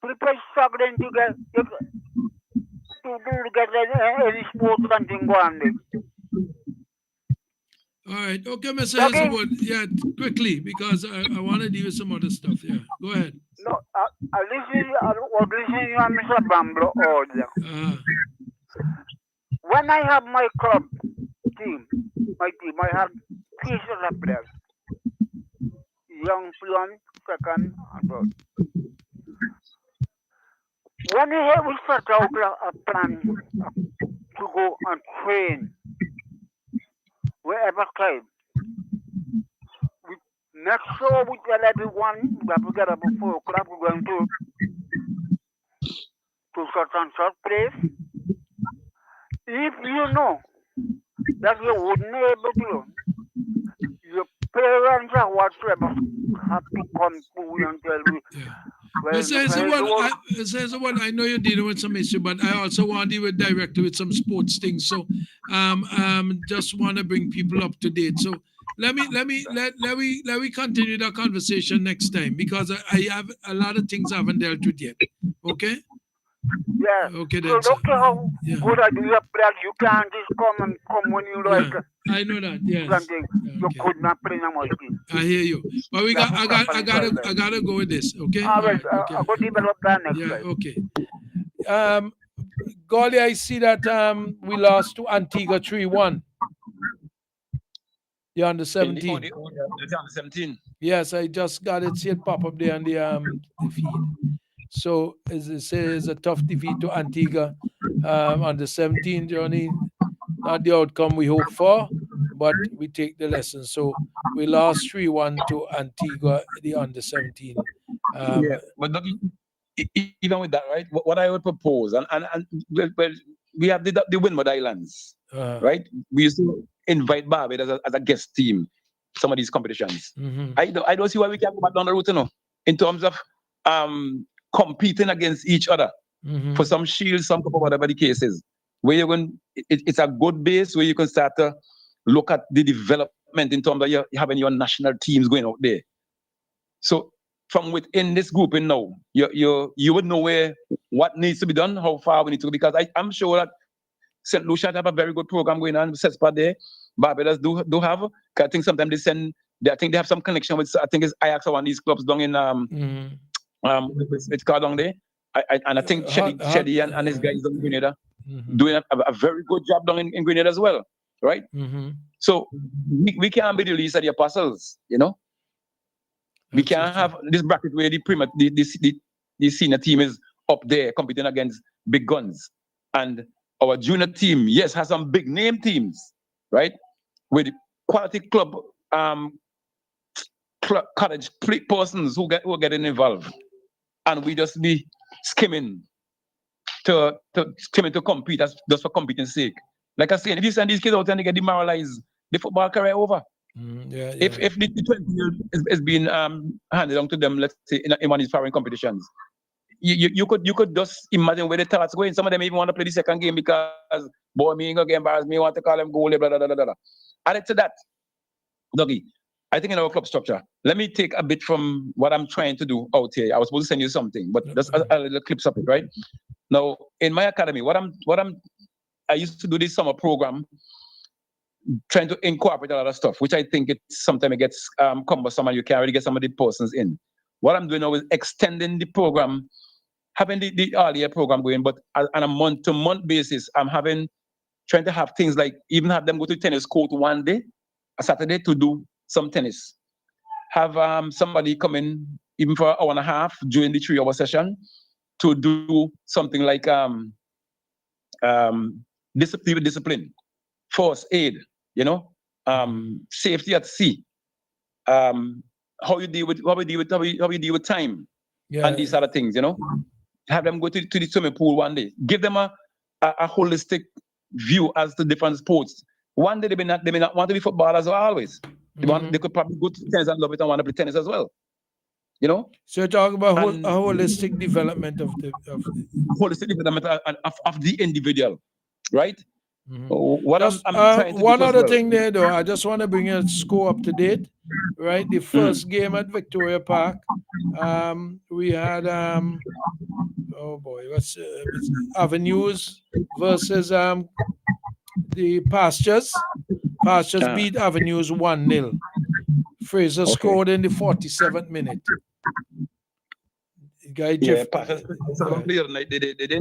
People struggling to get any sports and thing going there. All right. Okay, Mr. Hazelwood. Yeah, quickly, because I want to deal with some other stuff. Yeah, go ahead. No, I was listening to Mr. Bambro earlier. When I have my club team, I have 3 sets of players. Young, Fluent, second, and third. When we start out a plan to go and train wherever time, we make sure we tell everyone that we get up at 4 o'clock, we're going to such and such place. If you know that you wouldn't be able to, your parents or whatsoever have to come to you and tell you. Well, I know you're dealing with some issue, but I also want to deal with directly with some sports things. So, just want to bring people up to date. So, let me continue the conversation next time because I have a lot of things I haven't dealt with yet. Okay. Yeah. Okay. So look how good I do your plan. You can't just come when you like. I know that. Yes. Something you could not play no more. I hear you. But I gotta go with this. Okay. All right. Okay. I'll go develop that next Yeah. time. Okay. Gawley, I see that we lost to Antigua 3-1. You're under 17. Under 17. Yes, I just got it. See it pop up there on the feed. So as it says, a tough defeat to Antigua on the 17th journey. Not the outcome we hope for, but we take the lessons. So we lost 3-1 to Antigua, the under-17. Yeah, but even with that, right? What I would propose, and well, we have the Windward Islands, right? We used to invite Barbados as a guest team, some of these competitions. I don't see why we can't go back down the route, in terms of competing against each other for some shields, some cup, whatever the case is. Where you're going, it's a good base where you can start to look at the development in terms of you having your national teams going out there. So from within this group, now you would know what needs to be done, how far we need to go, because I'm sure that St. Lucia have a very good program going on. Sespa there, Barbados do have. I think sometimes they send. I think they have some connection with. I think it's Ajax or one of these clubs down in it's called down there. And I think Shady and his guys down in Grenada doing a very good job down in Grenada as well, right? So we can't be the least of the apostles, We can't have this bracket where the senior team is up there competing against big guns, and our junior team, yes, has some big name teams, right? With quality club college persons who are getting involved, and we just be skimming to compete just for competing's sake. Like I said, if you send these kids out and they get demoralized, the football career over. If the 20 is being handed on to them, let's say in one of these foreign competitions, you could just imagine where the thoughts going. Some of them even want to play the second game because boy, me ain't gonna get embarrassed. Me want to call them goalie, blah blah blah blah blah. Added to that, Dougie, I think in our club structure, let me take a bit from what I'm trying to do out here. I was supposed to send you something, but just a little clips of it, right? Now, in my academy, I used to do this summer program, trying to incorporate a lot of stuff, which I think sometimes it gets cumbersome and you can't really get some of the persons in. What I'm doing now is extending the program, having the earlier program going, but on a month-to-month basis, I'm trying to have things like even have them go to tennis court one day, a Saturday, to do some tennis. Have somebody come in even for an hour and a half during the 3-hour session to do something like discipline, first aid, safety at sea, how you deal with time, and these other things, Have them go to the swimming pool one day. Give them a holistic view as to different sports. One day they may not want to be footballers always. They could probably go to tennis and love it and want to play tennis as well. So you're talking about a holistic development of holistic development of the individual, right? What I'm trying to one other thing there, though, I just want to bring your score up to date, right? The first game at Victoria Park, we had what's Avenues versus the Pastures. Pastures beat Avenues 1-0. Fraser scored in the 47th minute. They didn't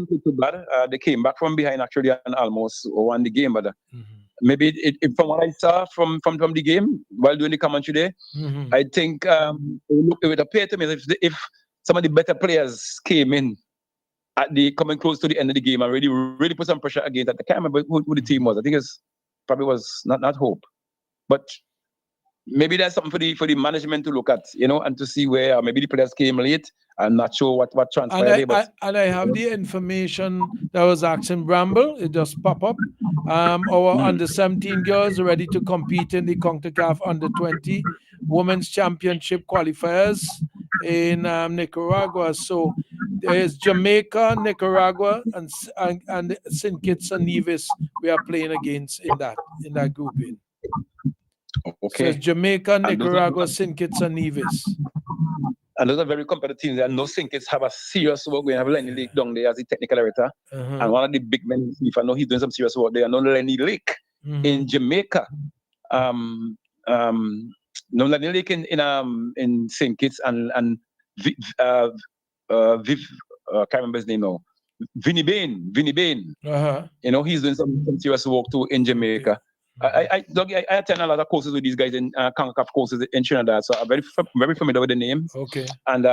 do too bad. They came back from behind actually and almost won the game. But maybe from what I saw from the game while doing the commentary there, I think it would appear to me if some of the better players came in coming close to the end of the game and really put some pressure against that. I can't remember who the team was. I think it probably was not Hope, but maybe that's something for the management to look at, and to see where maybe the players came late. I'm not sure what transpired. I have the information that was asking Bramble. It just pop up. Our under-17 girls are ready to compete in the CONCACAF under-20 Women's Championship qualifiers in Nicaragua. So there's Jamaica, Nicaragua, and St. Kitts and Nevis we are playing against in that grouping. Okay. So it's Jamaica, Nicaragua, St. Kitts and Nevis. And those are very competitive teams. And those St. Kitts have a serious work. We have Lenny Lake down there as the technical director. And one of the big men, if I know he's doing some serious work there, no Lenny Lake in Jamaica. No Lenny Lake in St. Kitts and Viv, I can't remember his name now. Vinny Bain. He's doing some serious work too in Jamaica. I attend a lot of courses with these guys in CONCACAF courses in Trinidad, so I'm very familiar with the names. Okay. And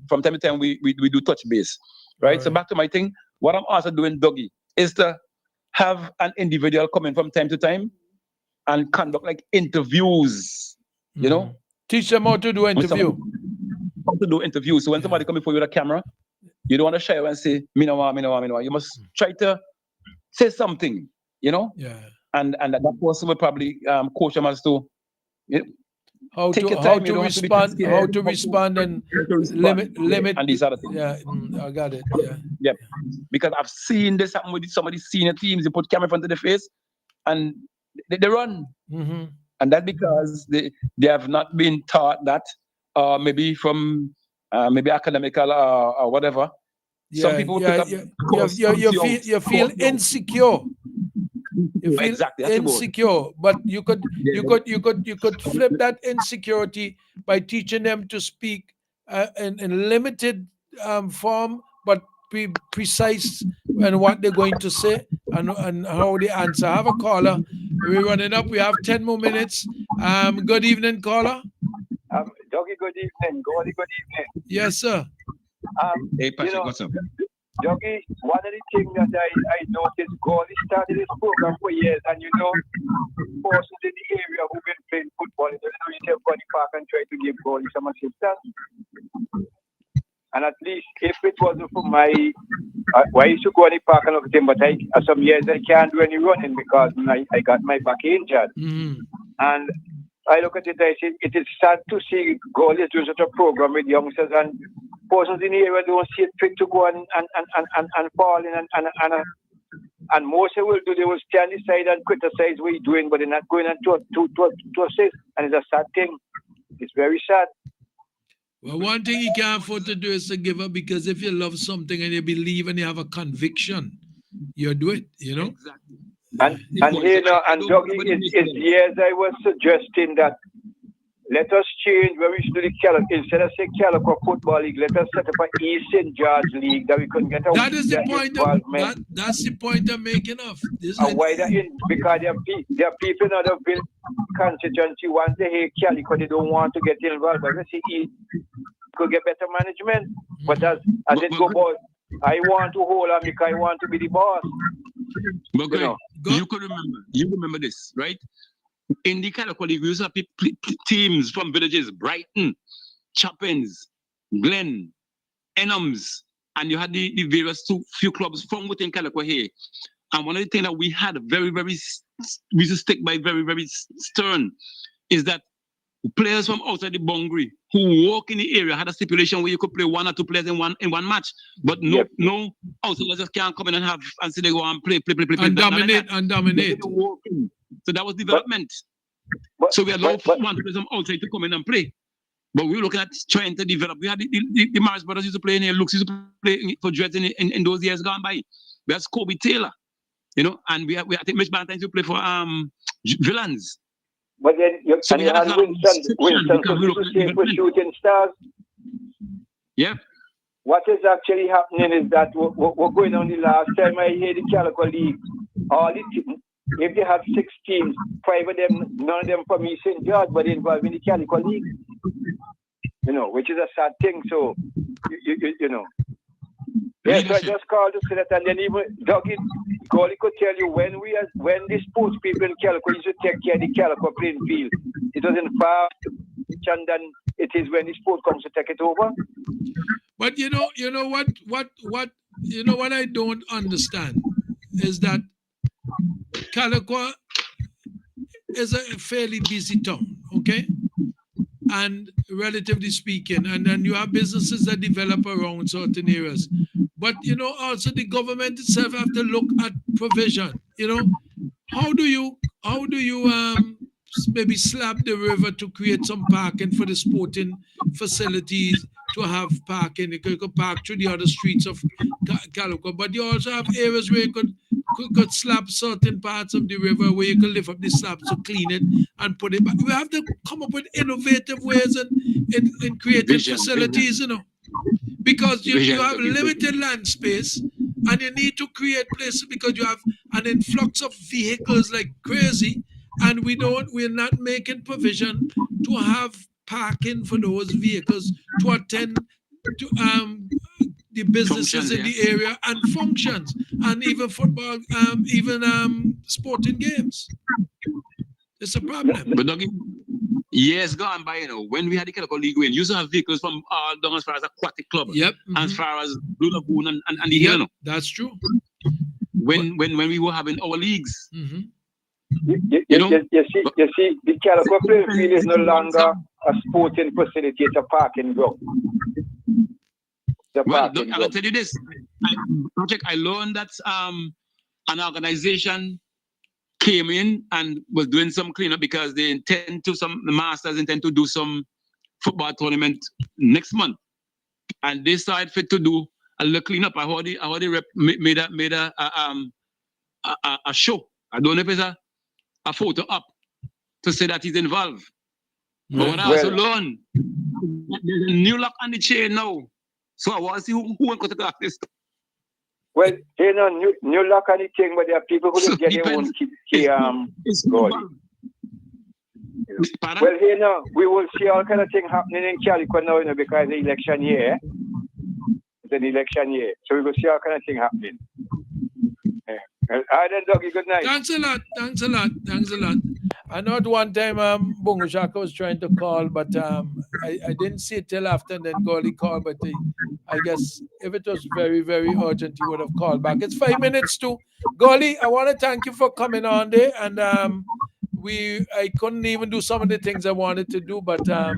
from time to time we do touch base, right? So back to my thing. What I'm also doing, Dougie, is to have an individual come in from time to time and conduct like interviews, you know. Teach them how to do interview. How to do interviews. So when somebody come before you with a camera, you don't want to shy away and say, me no want. You must try to say something, you know. Yeah. And that person will probably coach them as to how take to your how time, you to don't have to be respond, scared, how to respond and limit and these other things. Yeah, I got it. Yeah. Yep. Because I've seen this happen with some of these senior teams. They put camera in front of their face and they run. Mm-hmm. And that's because they have not been taught that, maybe from maybe academical or whatever. Some people pick up you feel insecure. You feel exactly, insecure, but you could flip that insecurity by teaching them to speak in limited form, but be precise in what they're going to say and how they answer. I have a caller. We're running up. We have 10 more minutes. Good evening, caller. Doggy, good evening. Good evening. Yes, sir. Hey, Patrick, what's up? Doggy, one of the things that I noticed, Goli started this program for years, and persons in the area who've been playing football, you tell Goli Park and try to give Goli some assistance. And at least if it wasn't for my, I used to go to the park and look at him, but some years I can't do any running because I got my back injured. Mm-hmm. And I look at it, I say, it is sad to see Goli doing such a program with youngsters and persons in the area don't see it fit to go and fall in and most they will do, they will stand aside and criticize what you're doing, but they're not going on to assist, and it's a sad thing. It's very sad. Well, one thing you can't afford to do is to give up, because if you love something and you believe and you have a conviction, you do it, you know? Exactly. And Dougie, it's years I was suggesting that let us change where we should do the Calico. Instead of say Calico Football League, let us set up an East St. George League that we can get that is the point that's the point I'm making of. And why that in? Because there are people in other constituency want to hear Calico, they don't want to get involved. But let's see, could get better management. But as it go about, I want to hold on because I want to be the boss. But you remember this, right? In the Calico League, we used to have teams from villages, Brighton, Chappins, Glen, Enhams, and you had the various few clubs from within Calico here. And one of the things that we had we used to stick by very, very stern, is that players from outside the boundary who walk in the area had a stipulation where you could play 1 or 2 players in one match, but no outsiders just can't come in and say they go and play and dominate. So that was development. So we allowed one person from outside to come in and play. But we were looking at trying to develop. We had the Morris brothers used to play in here, Lux used to play for Dreads in those years gone by. We had Kobe Taylor, you know, and I think Mitch Valentine used to play for Villains. But then you had Winston for Shooting Stars. Yep. What is actually happening is that we're going on the last time I hear the Calico League, if they have 6 teams, 5 of them, none of them from East St. George, but involved in the Calico League. You know, which is a sad thing. So, you know. Yes, so I just called to say that, and then even Dougie Goli could tell you when the sports people in Calico used to take care of the Calico playing field, it wasn't far than it is when the sport comes to take it over. But you know what I don't understand is that Calico is a fairly busy town, okay? And relatively speaking, and then you have businesses that develop around certain areas. But also the government itself have to look at provision. How do you maybe slap the river to create some parking for the sporting facilities, to have parking? You could park through the other streets of Calico, but you also have areas where you could slap certain parts of the river where you could lift up the slabs to clean it and put it back. We have to come up with innovative ways in creating facilities, because you have limited land space and you need to create places because you have an influx of vehicles like crazy, and we're not making provision to have parking for those vehicles to attend to the businesses in the area and functions, and even football, even sporting games. It's a problem. But Dougie, years gone by, when we had the Calico League win, you used to have vehicles from all down as far as Aquatic Club. Yep. As far as Blue Lagoon and the hill. That's true. When we were having our leagues. Mm-hmm. You see, the Calico playing field is no longer a sporting facility, it's a parking ground. Well, look, I will tell you this. I learned that an organization came in and was doing some cleanup because the Masters intend to do some football tournament next month. And they decided fit to do a little cleanup. I heard the rep made a show. I don't know if it's a photo up to say that he's involved. But what I also learned, there's a new lock on the chain now. So I want to see who wants to talk this. Well, new lock on the chain, but there are people who just get their own key. Well, we will see all kind of things happening in Calico now, because the election year. It's an election year. So we will see all kind of things happening. Yeah. All right, then, Dougie, good night. Thanks a lot. I know at one time Bungo Shaka was trying to call, but I didn't see it till after, and then Golly called, but I guess if it was very, very urgent, he would have called back. It's 5 minutes to Golly. I want to thank you for coming on there, and I couldn't even do some of the things I wanted to do, but I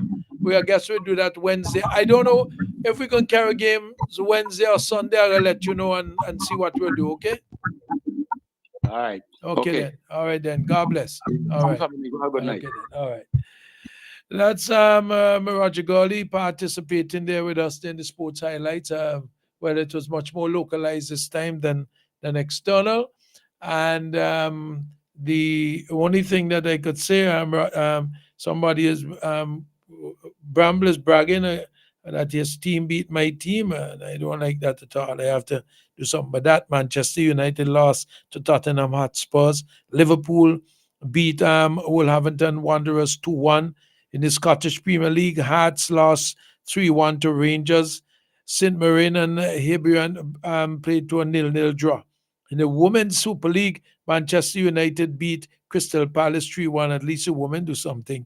guess we'll do that Wednesday. I don't know if we can carry games Wednesday or Sunday. I'll let you know and see what we'll do, okay? All right. Okay. Then. All right then. God bless. All right. Good night. Okay, all right. That's Roger Gawley participating there with us in the sports highlights. Well, it was much more localized this time than external. And the only thing that I could say, somebody is Bramble is bragging that his team beat my team, and I don't like that at all. I have to do something. But that Manchester United lost to Tottenham Hotspurs. Liverpool beat Wolverhampton Wanderers 2-1 in the Scottish Premier League. Hearts lost 3-1 to Rangers. St Mirren and Hibernian played to a 0-0 draw. In the Women's Super League, Manchester United beat Crystal Palace 3-1. At least a woman do something.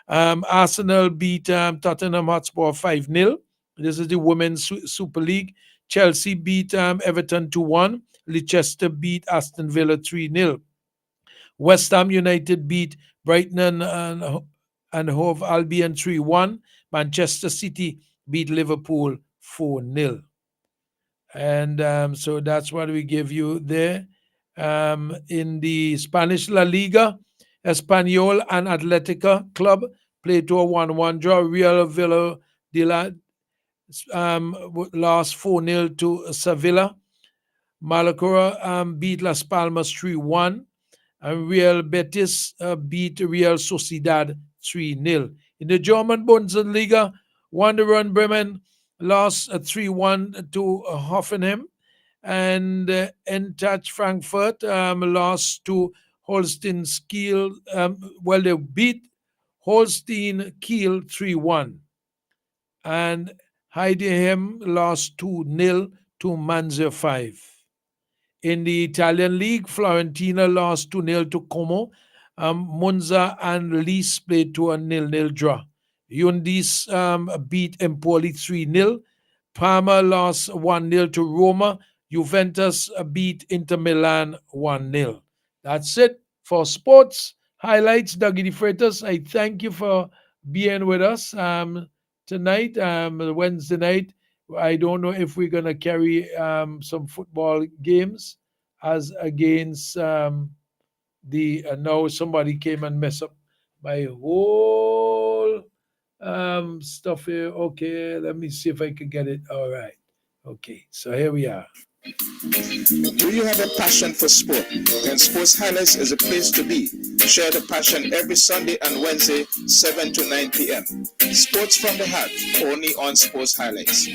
Arsenal beat Tottenham Hotspur 5-0. This is the Women's Super League. Chelsea beat Everton 2-1. Leicester beat Aston Villa 3-0. West Ham United beat Brighton and Hove Albion 3-1. Manchester City beat Liverpool 4-0. And so that's what we give you there. In the Spanish La Liga, Espanyol and Atletica Club played to a 1-1 draw. Real Villarreal lost 4-0 to Sevilla. Malacora beat Las Palmas 3-1. And Real Betis beat Real Sociedad 3-0. In the German Bundesliga, Werder Bremen lost 3-1 to Hoffenheim. And Eintracht Frankfurt lost to Holstein Kiel. They beat Holstein Kiel 3-1. And Heidenheim lost 2-0 to Manzer 5. In the Italian League, Fiorentina lost 2-0 to Como. Monza and Lecce played to a 0-0 draw. Udinese beat Empoli 3-0. Parma lost 1-0 to Roma. Juventus beat Inter Milan 1-0. That's it for sports highlights. Dougie the Freitas, I thank you for being with us tonight, Wednesday night. I don't know if we're going to carry some football games as against now somebody came and messed up my whole stuff here. Okay, let me see if I can get it. All right. Okay, so here we are. Do you have a passion for sport? Then Sports Highlights is a place to be. Share the passion every Sunday and Wednesday, 7 to 9 p.m. Sports from the Heart, only on Sports Highlights.